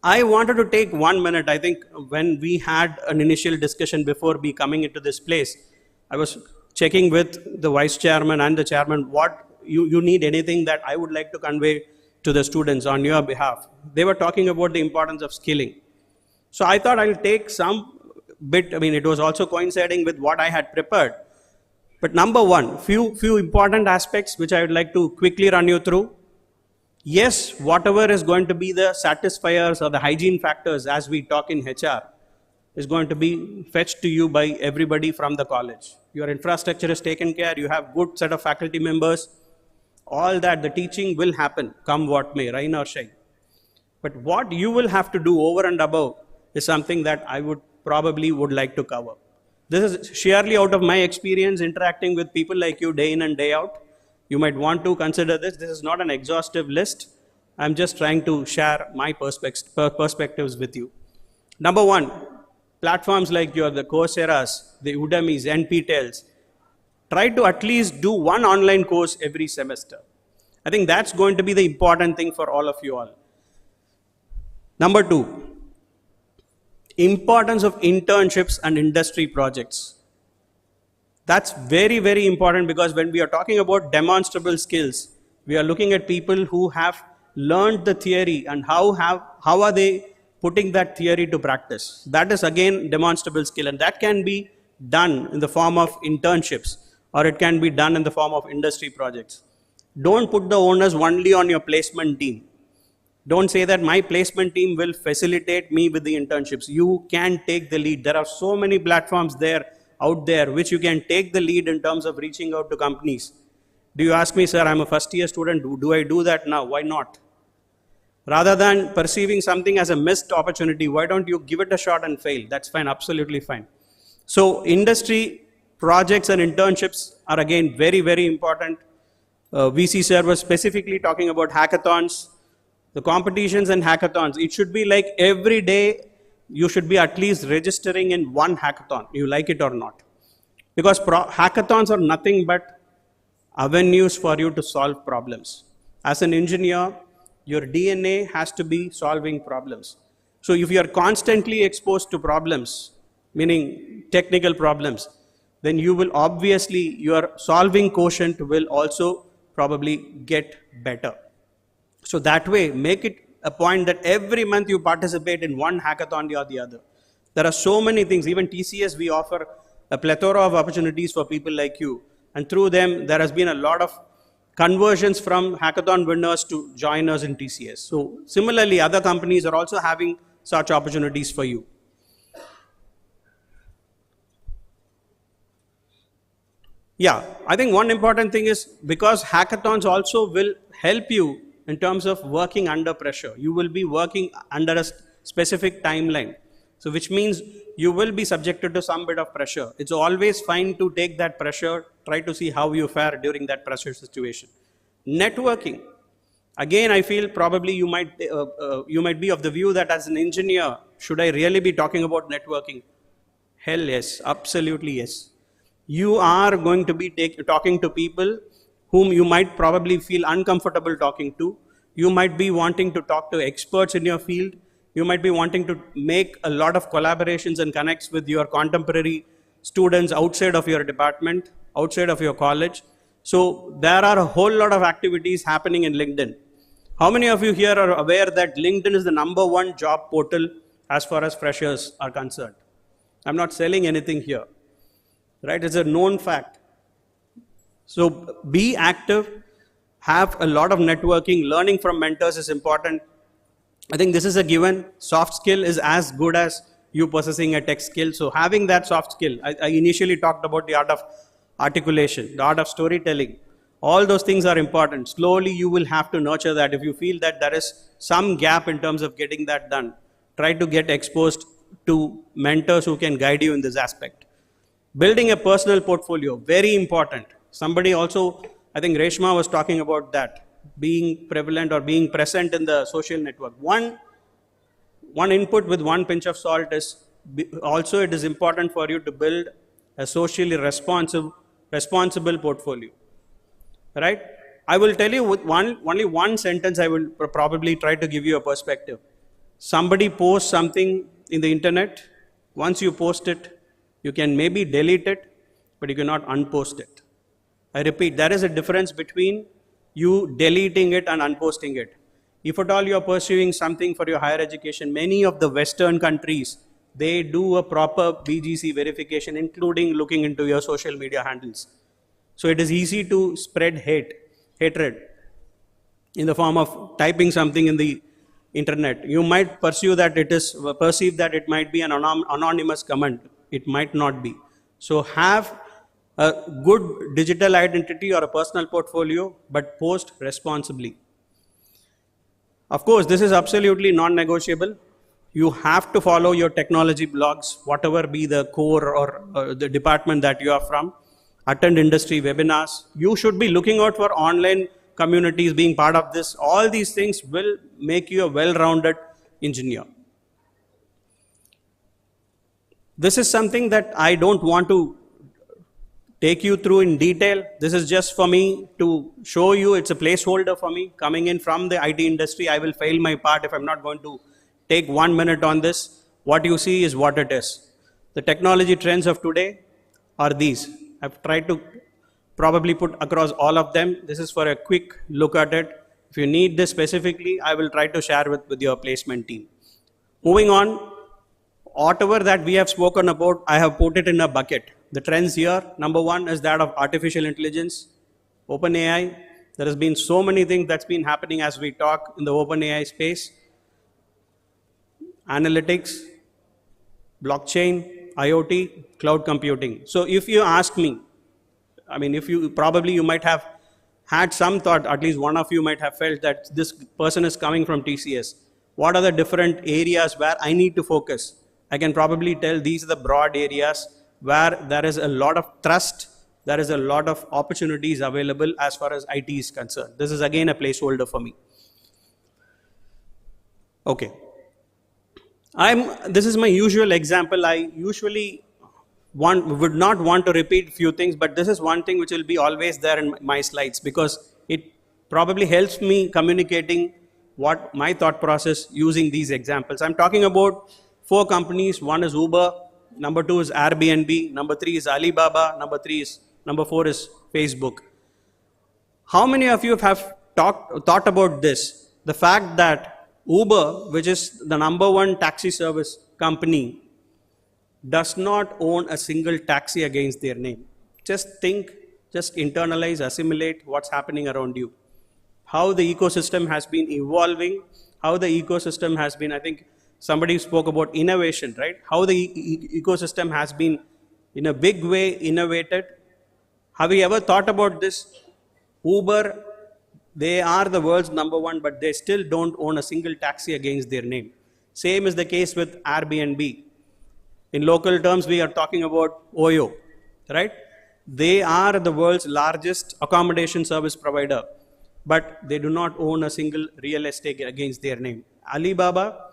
L: I wanted to take 1 minute. I think when we had an initial discussion before me coming into this place, I was checking with the vice chairman and the chairman what you need anything that I would like to convey to the students on your behalf. They were talking about the importance of skilling. So I thought I'll take some bit, it was also coinciding with what I had prepared. But number one, few important aspects which I would like to quickly run you through. Yes, whatever is going to be the satisfiers or the hygiene factors as we talk in HR is going to be fetched to you by everybody from the college. Your infrastructure is taken care, you have good set of faculty members, all that, the teaching will happen, come what may, rain or shine. But what you will have to do over and above is something that I would like to cover. This is sheerly out of my experience interacting with people like you day in and day out. You might want to consider this. This is not an exhaustive list. I'm just trying to share my perspectives with you. Number one, platforms like the Coursera's, the Udemy's, NPTEL's, try to at least do one online course every semester. I think that's going to be the important thing for all of you all. Number two, importance of internships and industry projects. That's very, very important because when we are talking about demonstrable skills, we are looking at people who have learned the theory and how are they putting that theory to practice. That is again demonstrable skill, and that can be done in the form of internships or it can be done in the form of industry projects. Don't put the onus only on your placement team. Don't say that my placement team will facilitate me with the internships. You can take the lead. There are so many platforms out there which you can take the lead in terms of reaching out to companies. Do you ask me, sir, I'm a first year student, do I do that now? Why not? Rather than perceiving something as a missed opportunity, why don't you give it a shot and fail? That's fine, absolutely fine. So industry projects and internships are again very, very important. VC sir was specifically talking about hackathons. The competitions and hackathons, it should be like every day you should be at least registering in one hackathon, you like it or not. Because hackathons are nothing but avenues for you to solve problems. As an engineer, your DNA has to be solving problems. So if you are constantly exposed to problems, meaning technical problems, then you will obviously, your solving quotient will also probably get better. So that way, make it a point that every month you participate in one hackathon or the other. There are so many things. Even TCS, we offer a plethora of opportunities for people like you. And through them, there has been a lot of conversions from hackathon winners to join us in TCS. So similarly, other companies are also having such opportunities for you. Yeah, I think one important thing is because hackathons also will help you in terms of working under pressure. You will be working under a specific timeline. So which means you will be subjected to some bit of pressure. It's always fine to take that pressure, try to see how you fare during that pressure situation. Networking. Again, I feel probably you might be of the view that as an engineer, should I really be talking about networking? Hell yes, absolutely yes. You are going to be talking to people whom you might probably feel uncomfortable talking to. You might be wanting to talk to experts in your field. You might be wanting to make a lot of collaborations and connects with your contemporary students outside of your department, outside of your college. So there are a whole lot of activities happening in LinkedIn. How many of you here are aware that LinkedIn is the #1 job portal as far as freshers are concerned? I'm not selling anything here, right? It's a known fact. So be active, have a lot of networking, learning from mentors is important. I think this is a given. Soft skill is as good as you possessing a tech skill. So having that soft skill, I initially talked about the art of articulation, the art of storytelling. All those things are important. Slowly you will have to nurture that. If you feel that there is some gap in terms of getting that done, try to get exposed to mentors who can guide you in this aspect. Building a personal portfolio, very important. Somebody also I think Reshma was talking about that, being prevalent or being present in the social network. One input with one pinch of salt is also it is important for you to build a socially responsible portfolio, right? I will tell you with only one sentence. I will probably try to give you a perspective. Somebody posts something in the internet. Once you post it, you can maybe delete it, but you cannot unpost it. I repeat, there is a difference between you deleting it and unposting it. If at all you are pursuing something for your higher education, many of the Western countries, they do a proper BGC verification, including looking into your social media handles. So it is easy to spread hatred in the form of typing something in the internet. You might perceive that it might be an anonymous comment. It might not be. So have a good digital identity or a personal portfolio, but post responsibly. Of course, this is absolutely non-negotiable. You have to follow your technology blogs, whatever be the core or the department that you are from. Attend industry webinars. You should be looking out for online communities, being part of this. All these things will make you a well-rounded engineer. This is something that I don't want to take you through in detail. This is just for me to show you. It's a placeholder for me. Coming in from the IT industry, I will fail my part if I'm not going to take 1 minute on this. What you see is what it is. The technology trends of today are these. I've tried to probably put across all of them. This is for a quick look at it. If you need this specifically, I will try to share with your placement team. Moving on, whatever that we have spoken about, I have put it in a bucket. The trends here, number one is that of artificial intelligence, OpenAI. There has been so many things that's been happening as we talk in the OpenAI space. Analytics, blockchain, IoT, cloud computing. So if you ask me, I mean, you might have had some thought, at least one of you might have felt that this person is coming from TCS. What are the different areas where I need to focus? I can probably tell these are the broad areas where there is a lot of trust, there is a lot of opportunities available as far as IT is concerned. This is again a placeholder for me. Okay. This is my usual example. I usually would not want to repeat few things, but this is one thing which will be always there in my slides because it probably helps me communicating what my thought process using these examples. I'm talking about 4 companies. One is Uber, number 2 is Airbnb, number 3 is Alibaba, number 4 is Facebook. How many of you have thought about this? The fact that Uber, which is the number 1 taxi service company, does not own a single taxi against their name. Just think, just internalize, assimilate what's happening around you. How the ecosystem has been evolving, how the ecosystem has been, I think somebody spoke about innovation, right? How the ecosystem has been in a big way innovated. Have you ever thought about this? Uber, they are the world's number 1, but they still don't own a single taxi against their name. Same is the case with Airbnb. In local terms, we are talking about Oyo, right? They are the world's largest accommodation service provider, but they do not own a single real estate against their name. Alibaba,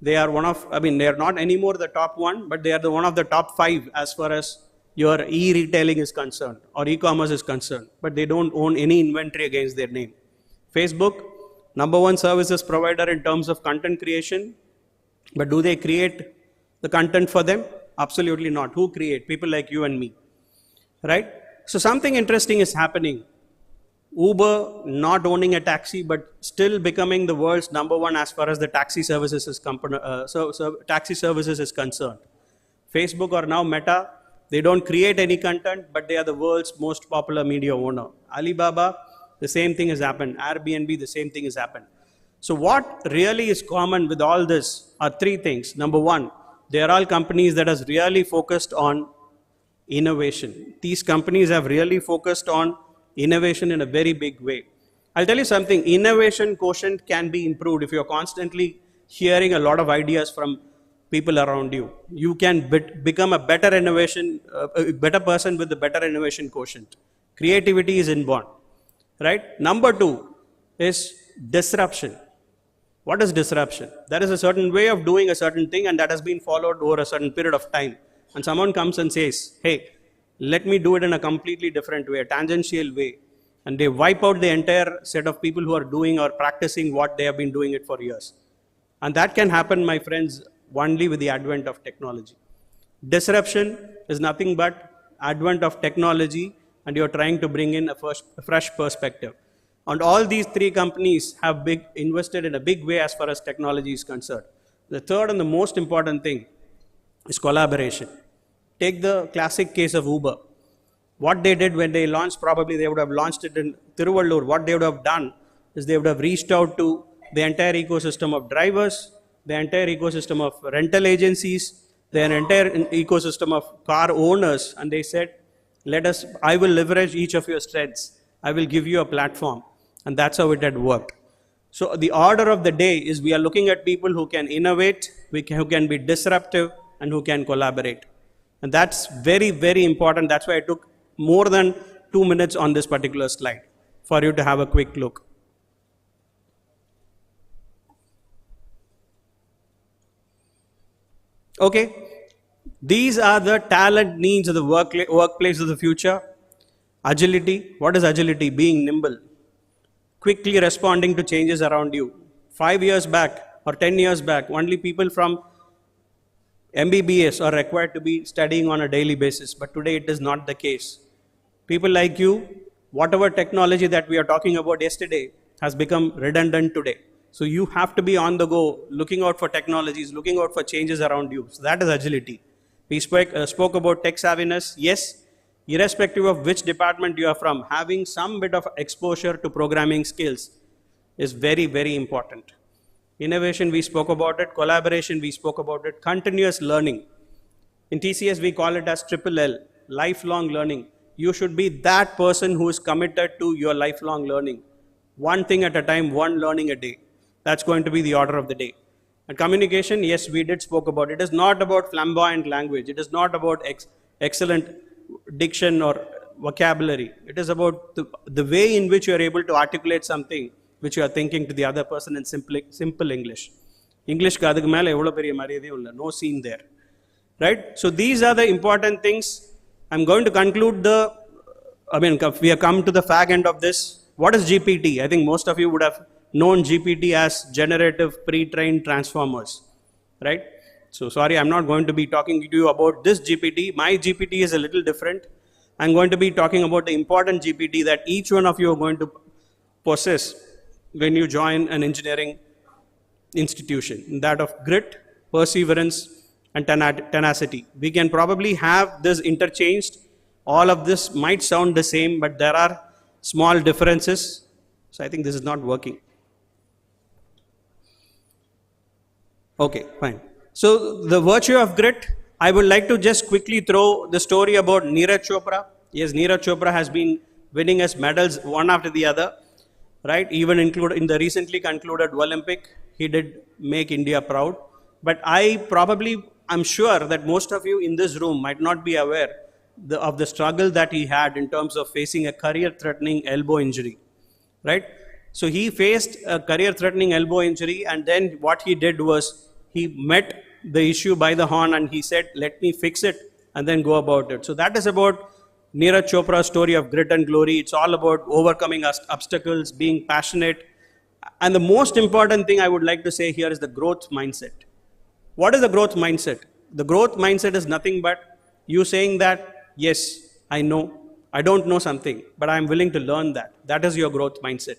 L: they are they are not anymore the top 1, but they are one of the top 5 as far as your e-retailing is concerned or e-commerce is concerned, but they don't own any inventory against their name. Facebook, number 1 services provider in terms of content creation, but do they create the content for them? Absolutely not. Who create? People like you and me, right? So something interesting is happening. Uber not owning a taxi, but still becoming the world's number 1 as far as the taxi services is concerned. Facebook or now Meta, they don't create any content, but they are the world's most popular media owner. Alibaba, the same thing has happened. Airbnb, the same thing has happened. So what really is common with all this are 3 things. Number 1, they are all companies that has really focused on innovation. These companies have really focused on innovation in a very big way. I'll tell you something, innovation quotient can be improved if you're constantly hearing a lot of ideas from people around you. You can become a better person with a better innovation quotient. Creativity is inborn. right? Number two is disruption. What is disruption? There is a certain way of doing a certain thing and that has been followed over a certain period of time. And someone comes and says, hey, let me do it in a completely different way, a tangential way. And they wipe out the entire set of people who are doing or practicing what they have been doing it for years. And that can happen, my friends, only with the advent of technology. Disruption is nothing but advent of technology and you're trying to bring in a fresh perspective. And all these three companies have invested in a big way as far as technology is concerned. The third and the most important thing is collaboration. Take the classic case of Uber. What they did when they launched, probably they would have launched it in Tiruvallur. What they would have done is they would have reached out to the entire ecosystem of drivers, the entire ecosystem of rental agencies, the entire ecosystem of car owners, and they said, I will leverage each of your strengths. I will give you a platform. And that's how it had worked. So the order of the day is we are looking at people who can innovate, who can be disruptive, and who can collaborate. And that's very, very important. That's why I took more than 2 minutes on this particular slide for you to have a quick look. Okay, these are the talent needs of the workplace of the future. Agility. What is agility? Being nimble. Quickly responding to changes around you. 5 years back or 10 years back, only people from MBBS are required to be studying on a daily basis, but today it is not the case. People like you, whatever technology that we are talking about yesterday has become redundant today. So you have to be on the go, looking out for technologies, looking out for changes around you. So that is agility. We spoke about tech savviness. Yes, irrespective of which department you are from, having some bit of exposure to programming skills is very, very important. Innovation, we spoke about it. Collaboration, we spoke about it. Continuous learning. In TCS, we call it as triple L, lifelong learning. You should be that person who is committed to your lifelong learning. One thing at a time, one learning a day. That's going to be the order of the day. And communication, yes, we did spoke about it. It is not about flamboyant language. It is not about excellent diction or vocabulary. It is about the way in which you are able to articulate something which you are thinking to the other person in simple English. English ku adukku mela evlo periya mariyadhe illa, no scene there. Right? So these are the important things. I'm going to conclude we have come to the fag end of this. What is GPT? I think most of you would have known GPT as generative pre-trained transformers. Right? So sorry, I'm not going to be talking to you about this GPT. My GPT is a little different. I'm going to be talking about the important GPT that each one of you are going to possess when you join an engineering institution, that of grit, perseverance, and tenacity. We can probably have this interchanged. All of this might sound the same, but there are small differences. So I think this is not working. Okay, fine. So the virtue of grit, I would like to just quickly throw the story about Neeraj Chopra. Yes, Neeraj Chopra has been winning us medals one after the other, right? Even included in the recently concluded Olympic, he did make India proud. But I'm sure that most of you in this room might not be aware of the struggle that he had in terms of facing a career-threatening elbow injury, right? So he faced a career-threatening elbow injury, and then what he did was he met the issue by the horn and he said, let me fix it and then go about it. So that is about Neeraj Chopra's story of grit and glory. It's all about overcoming obstacles, being passionate. And the most important thing I would like to say here is the growth mindset. What is the growth mindset? The growth mindset is nothing but you saying that, yes, I know, I don't know something, but I'm willing to learn that. That is your growth mindset.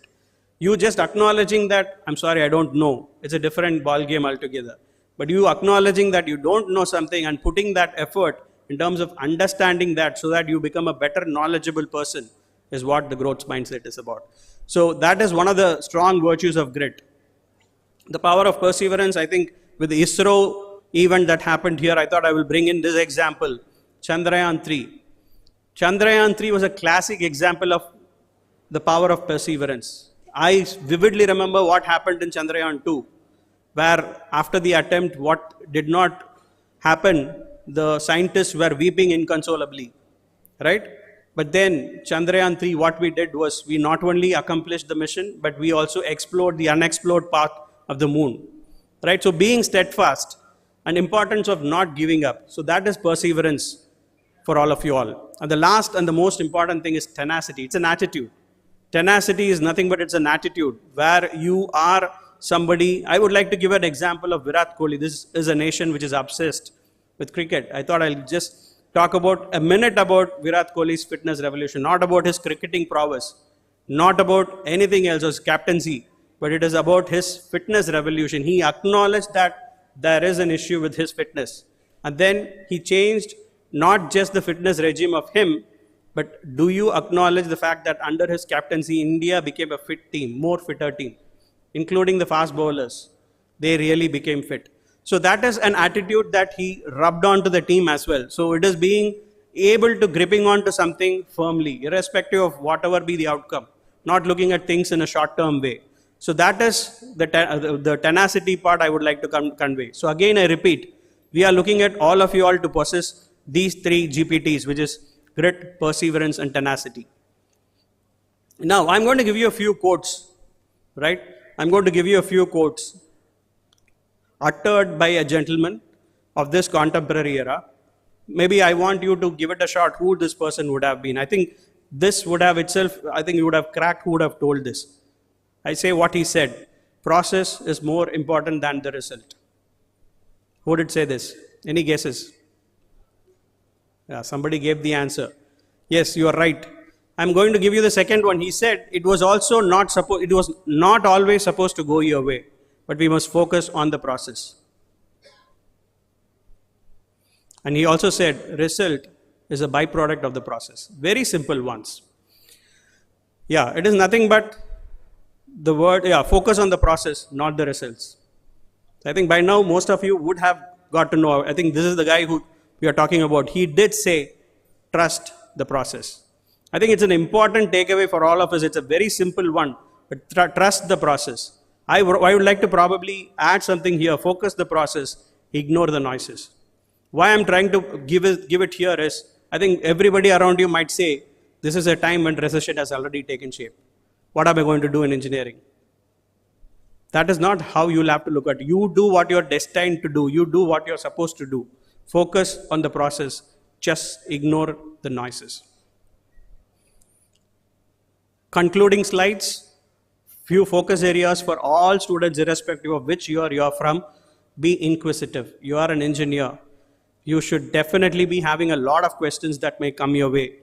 L: You just acknowledging that, I'm sorry, I don't know. It's a different ball game altogether. But you acknowledging that you don't know something and putting that effort in terms of understanding that so that you become a better knowledgeable person is what the growth mindset is about. So that is one of the strong virtues of grit. The power of perseverance, I think with the ISRO event that happened here, I thought I will bring in this example, Chandrayaan 3. Chandrayaan 3 was a classic example of the power of perseverance. I vividly remember what happened in Chandrayaan 2, where after the attempt, what did not happen, the scientists were weeping inconsolably, right? But then Chandrayaan 3, what we did was we not only accomplished the mission, but we also explored the unexplored path of the moon. Right? So being steadfast and importance of not giving up. So that is perseverance for all of you all. And the last and the most important thing is tenacity. It's an attitude. Tenacity is nothing but it's an attitude where you are somebody. I would like to give an example of Virat Kohli. This is a nation which is obsessed with cricket. I thought I'll just talk about a minute about Virat Kohli's fitness revolution, not about his cricketing prowess, not about anything else, his captaincy, but it is about his fitness revolution. He acknowledged that there is an issue with his fitness. And then he changed not just the fitness regime of him, but do you acknowledge the fact that under his captaincy, India became a fit team, more fitter team, including the fast bowlers. They really became fit. So that is an attitude that he rubbed onto the team as well. So it is being able to gripping onto something firmly, irrespective of whatever be the outcome, not looking at things in a short-term way. So that is the tenacity part I would like to convey. So again, I repeat, we are looking at all of you all to possess these 3 GPTs, which is grit, perseverance, and tenacity. Now, I'm going to give you a few quotes, right? I'm going to give you a few quotes uttered by a gentleman of this contemporary era. Maybe I want you to give it a shot who this person would have been. I think this would have itself, I think you would have cracked who would have told this. I say what he said, process is more important than the result. Who did say this? Any guesses? Yeah, somebody gave the answer. Yes, you are right. I'm going to give you the second one. He said it was also it was not always supposed to go your way, but we must focus on the process. And he also said result is a byproduct of the process. Very simple ones. Yeah, it is nothing but the word, focus on the process, not the results. I think by now most of you would have got to know. I think this is the guy who we are talking about. He did say, trust the process. I think it's an important takeaway for all of us. It's a very simple one, but trust the process. I would like to probably add something here. Focus the process, ignore the noises. Why I'm trying to give it here is, I think everybody around you might say, this is a time when recession has already taken shape. What am I going to do in engineering? That is not how you'll have to look at it. You do what you're destined to do. You do what you're supposed to do. Focus on the process. Just ignore the noises. Concluding slides. Few focus areas for all students, irrespective of which you're from. Be inquisitive. You are an engineer. You should definitely be having a lot of questions that may come your way.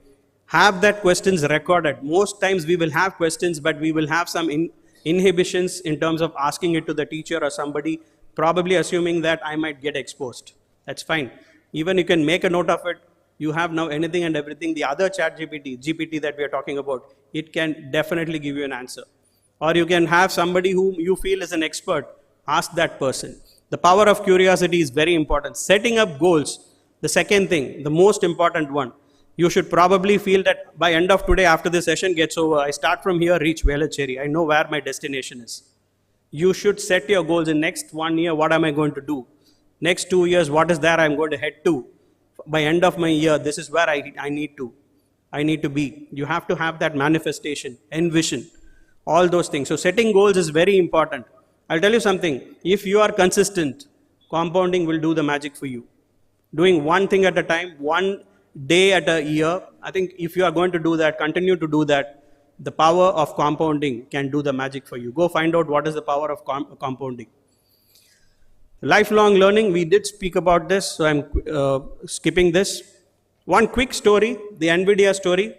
L: Have that questions recorded. Most times we will have questions, but we will have some inhibitions in terms of asking it to the teacher or somebody, probably assuming that I might get exposed. That's fine. Even you can make a note of it. You have now anything and everything. The other chat GPT that we are talking about, it can definitely give you an answer. Or you can have somebody whom you feel is an expert. Ask that person. The power of curiosity is very important. Setting up goals. The second thing, the most important one. You should probably feel that by end of today, after the session gets over, I start from here, reach Velachery. I know where my destination is. You should set your goals in next 1 year. What am I going to do? Next 2 years, what is there I'm going to head to? By end of my year, this is where I need to be. You have to have that manifestation, envision, all those things. So setting goals is very important. I'll tell you something. If you are consistent, compounding will do the magic for you. Doing one thing at a time, one day at a year, I think if you are going to do that, continue to do that, the power of compounding can do the magic for you. Go find out what is the power of compounding. Lifelong learning, we did speak about this, so I'm skipping this. One quick story, the NVIDIA story.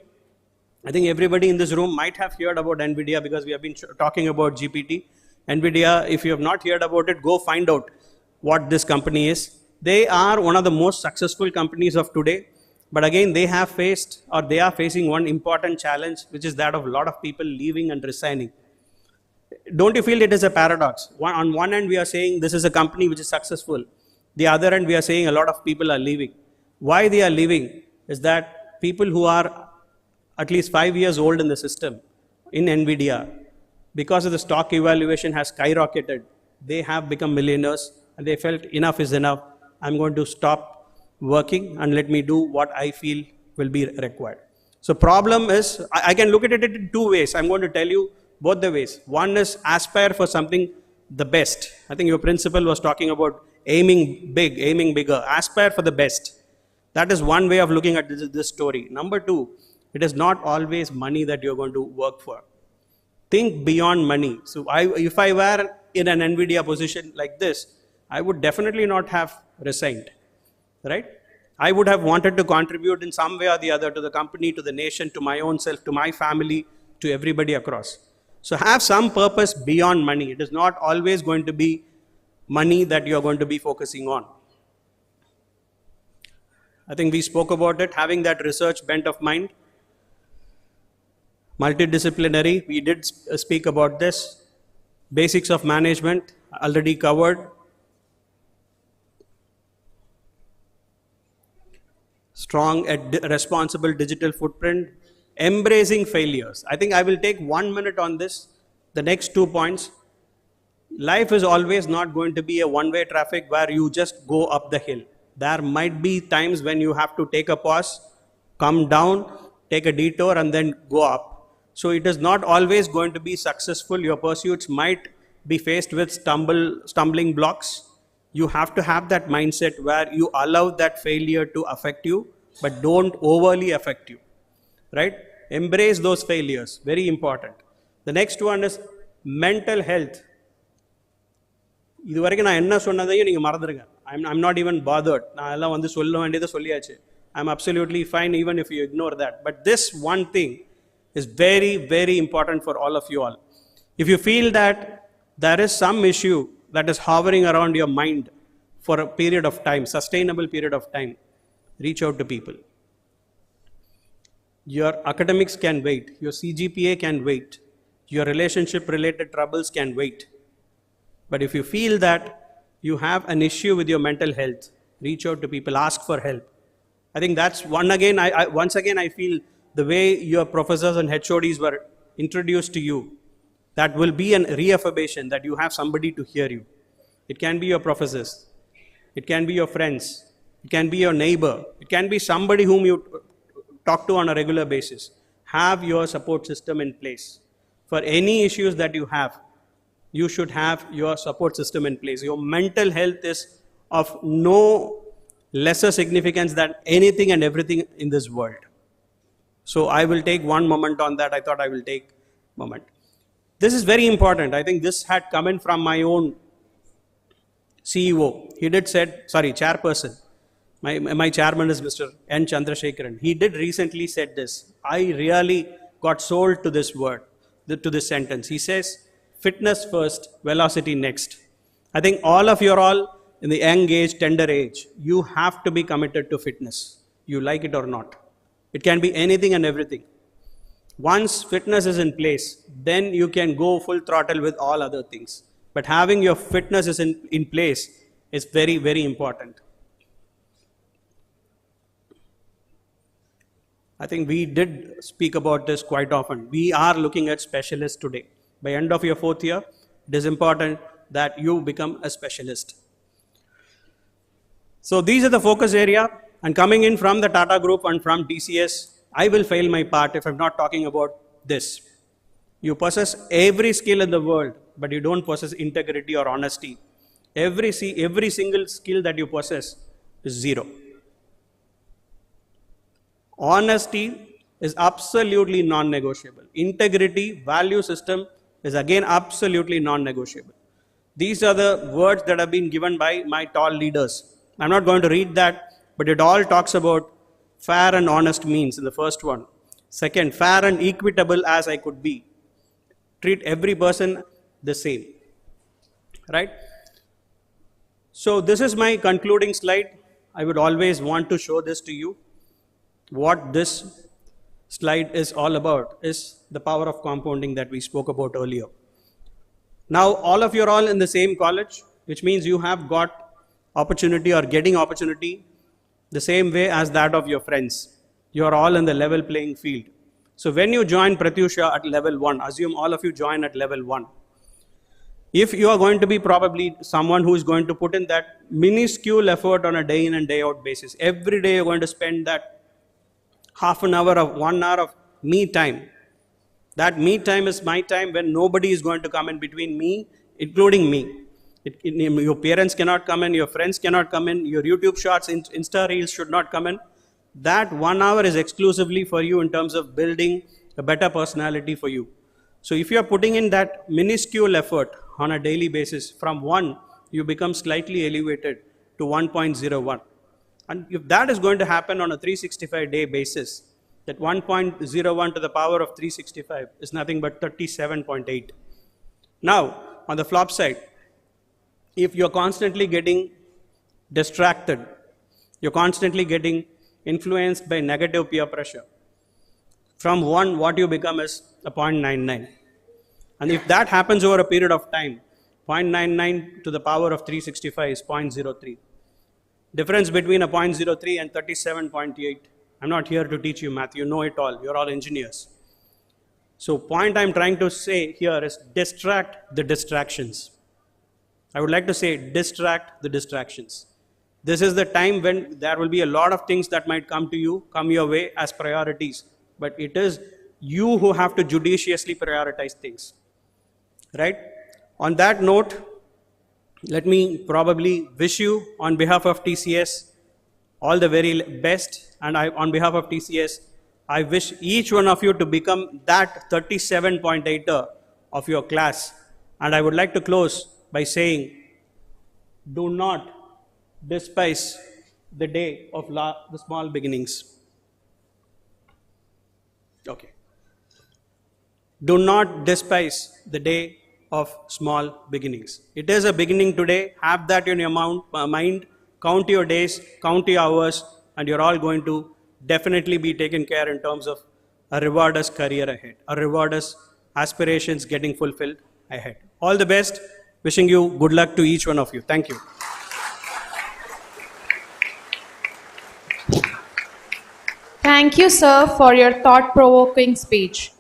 L: I think everybody in this room might have heard about NVIDIA because we have been talking about GPT. NVIDIA, if you have not heard about it, go find out what this company is. They are one of the most successful companies of today. But again, they are facing one important challenge, which is that of a lot of people leaving and resigning. Don't you feel it is a paradox? On one end, we are saying this is a company which is successful. The other end, we are saying a lot of people are leaving. Why they are leaving is that people who are at least 5 years old in the system, in NVIDIA, because of the stock evaluation has skyrocketed, they have become millionaires and they felt enough is enough. I'm going to stop working and let me do what I feel will be required. So problem is, I can look at it in two ways. I'm going to tell you both the ways. One is aspire for something the best. I think your principal was talking about aiming big, aiming bigger. Aspire for the best. That is one way of looking at this story. Number two, it is not always money that you're going to work for. Think beyond money. So if I were in an NVIDIA position like this, I would definitely not have resigned, right? I would have wanted to contribute in some way or the other to the company, to the nation, to my own self, to my family, to everybody across. So have some purpose beyond money. It is not always going to be money that you're going to be focusing on. I think we spoke about it, having that research bent of mind. Multidisciplinary, we did speak about this. Basics of management, already covered. Strong and responsible digital footprint. Embracing failures. I think I will take 1 minute on this. The next 2 points. Life is always not going to be a one-way traffic where you just go up the hill. There might be times when you have to take a pause, come down, take a detour and then go up. So it is not always going to be successful. Your pursuits might be faced with stumbling blocks. You have to have that mindset where you allow that failure to affect you, but don't overly affect you, right? Embrace those failures, very important. The next one is mental health. I'm not even bothered. I'm absolutely fine even if you ignore that. But this one thing is very, very important for all of you all. If you feel that there is some issue that is hovering around your mind for a period of time, sustainable period of time, reach out to people. Your academics can wait. Your CGPA can wait. Your relationship related troubles can wait. But if you feel that you have an issue with your mental health, reach out to people, ask for help. I think that's once again I feel the way your professors and HODs were introduced to you, that will be a reaffirmation that you have somebody to hear you. It can be your professors. It can be your friends. It can be your neighbor. It can be somebody whom you talk to on a regular basis. Have your support system in place. For any issues that you have, you should have your support system in place. Your mental health is of no lesser significance than anything and everything in this world. So I will take one moment on that. I thought I will take a moment. This is very important. I think this had come in from my own CEO. He did chairperson. My chairman is Mr. N. Chandrasekharan. He did recently said this. I really got sold to this word, to this sentence. He says, fitness first, velocity next. I think all of you are all in the young age, tender age. You have to be committed to fitness. You like it or not. It can be anything and everything. Once fitness is in place, then you can go full throttle with all other things. But having your fitness is in place is very, very important. I think we did speak about this quite often. We are looking at specialists today. By end of your 4th year, it is important that you become a specialist. So these are the focus area. And coming in from the Tata Group and from TCS, I will fail my part if I'm not talking about this. You possess every skill in the world, but you don't possess integrity or honesty. Every single skill that you possess is zero. Honesty is absolutely non-negotiable. Integrity, value system is again absolutely non-negotiable. These are the words that have been given by my tall leaders. I'm not going to read that, but it all talks about fair and honest means in the first one. Second, fair and equitable as I could be. Treat every person the same. Right? So this is my concluding slide. I would always want to show this to you. What this slide is all about is the power of compounding that we spoke about earlier. Now, all of you are all in the same college, which means you have got opportunity or getting opportunity the same way as that of your friends. You are all in the level playing field. So when you join Pratyusha at level 1, assume all of you join at level 1. If you are going to be probably someone who is going to put in that minuscule effort on a day in and day out basis, every day you're going to spend that half an hour of 1 hour of me time. That me time is my time when nobody is going to come in between me, including me. Your parents cannot come in, your friends cannot come in, your YouTube shorts, Insta reels should not come in. That 1 hour is exclusively for you in terms of building a better personality for you. So if you are putting in that minuscule effort on a daily basis, from 1, you become slightly elevated to 1.01. And if that is going to happen on a 365-day basis, that 1.01 to the power of 365 is nothing but 37.8. Now, on the flop side, if you're constantly getting distracted, you're constantly getting influenced by negative peer pressure, from 1, what you become is a 0.99. And if that happens over a period of time, 0.99 to the power of 365 is 0.03. Difference between a 0.03 and 37.8. I'm not here to teach you math. You know it all. You're all engineers. So point I'm trying to say here is distract the distractions. I would like to say distract the distractions. This is the time when there will be a lot of things that might come your way as priorities. But it is you who have to judiciously prioritize things. Right? On that note, let me probably wish you on behalf of TCS all the very best, and on behalf of TCS, I wish each one of you to become that 37.8er of your class. And I would like to close by saying, do not despise the day of the small beginnings. Okay. Do not despise the day of small beginnings. It is a beginning today. Have that in your mind. Count your days, count your hours, and you're all going to definitely be taken care in terms of a rewardous career ahead, a rewardous aspirations getting fulfilled ahead. All the best. Wishing you good luck to each one of you. Thank you.
F: Thank you, sir, for your thought-provoking speech.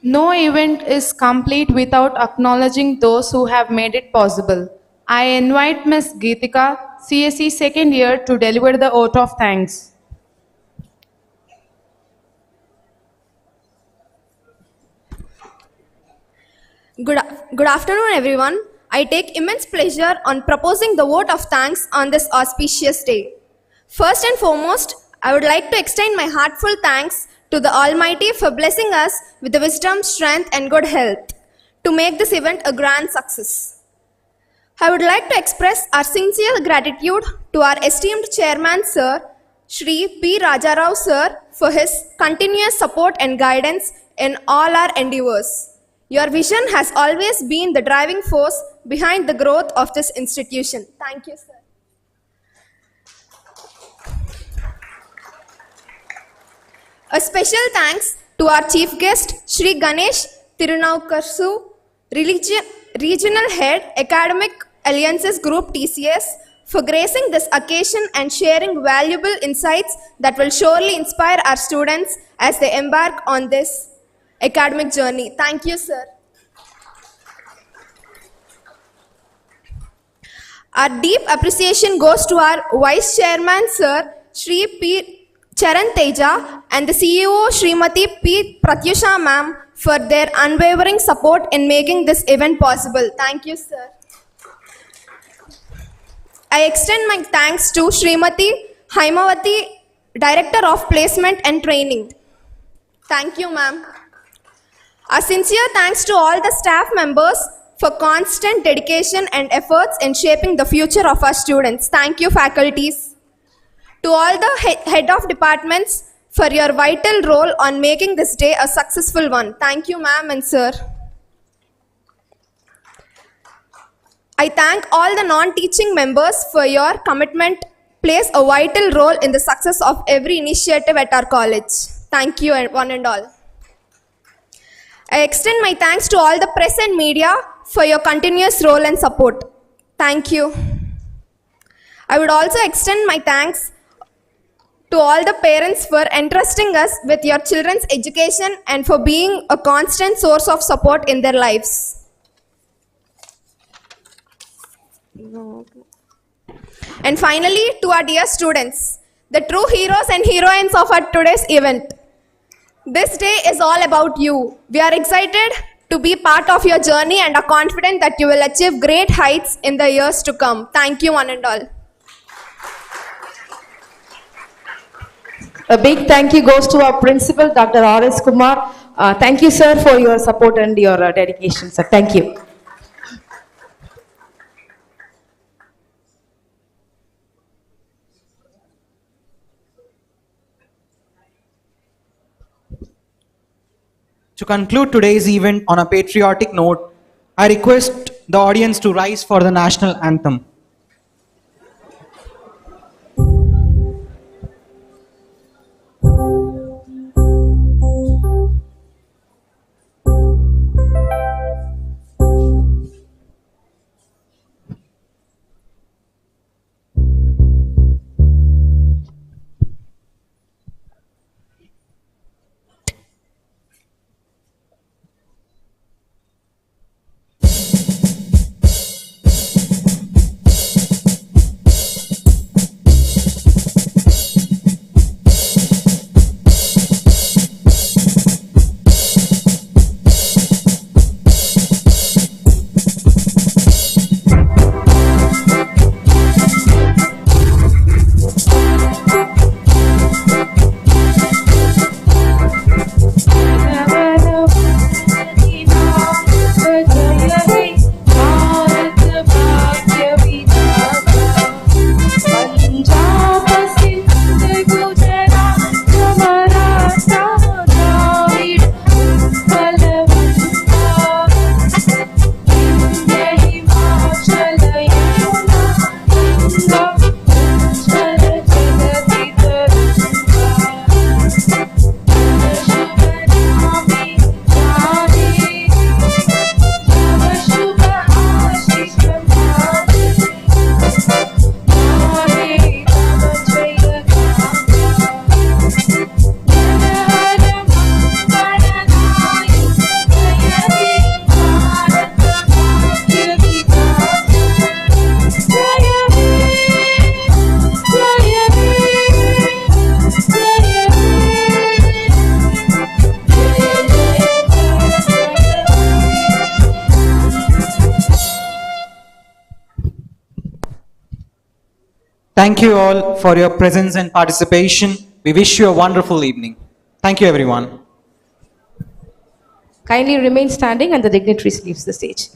F: No event is complete without acknowledging those who have made it possible. I invite Ms. Geetika, CSE second year, to deliver the oath of thanks.
K: Good afternoon, everyone. I take immense pleasure on proposing the vote of thanks on this auspicious day. First and foremost, I would like to extend my heartfelt thanks to the Almighty for blessing us with the wisdom, strength, and good health to make this event a grand success. I would like to express our sincere gratitude to our esteemed chairman, Sir, Shri P. Rajarao, Sir, for his continuous support and guidance in all our endeavors. Your vision has always been the driving force behind the growth of this institution. Thank you, sir. A special thanks to our chief guest, Shri Ganesh Tirunaukarsu, Regional Head, Academic Alliances Group TCS, for gracing this occasion and sharing valuable insights that will surely inspire our students as they embark on this academic journey. Thank you, sir. Our deep appreciation goes to our Vice Chairman, Sir, Shri P. Charan Teja, and the CEO, Srimati P. Pratyusha Ma'am, for their unwavering support in making this event possible. Thank you, sir. I extend my thanks to Srimati Haimavati, Director of Placement and Training. Thank you, ma'am. A sincere thanks to all the staff members for constant dedication and efforts in shaping the future of our students. Thank you, faculties. To all the head of departments for your vital role on making this day a successful one. Thank you, ma'am and sir. I thank all the non-teaching members for your commitment plays a vital role in the success of every initiative at our college. Thank you, one and all. I extend my thanks to all the press and media for your continuous role and support. Thank you. I would also extend my thanks to all the parents for entrusting us with your children's education and for being a constant source of support in their lives. And finally, to our dear students, the true heroes and heroines of our today's event. This day is all about you. We are excited to be part of your journey and are confident that you will achieve great heights in the years to come. Thank you, one and all.
G: A big thank you goes to our principal, Dr. R.S. Kumar. Thank you, sir, for your support and your dedication, sir. Thank you.
E: To conclude today's event on a patriotic note, I request the audience to rise for the national anthem. Thank you all for your presence and participation. We wish you a wonderful evening. Thank you, everyone.
G: Kindly remain standing and the dignitaries leaves the stage.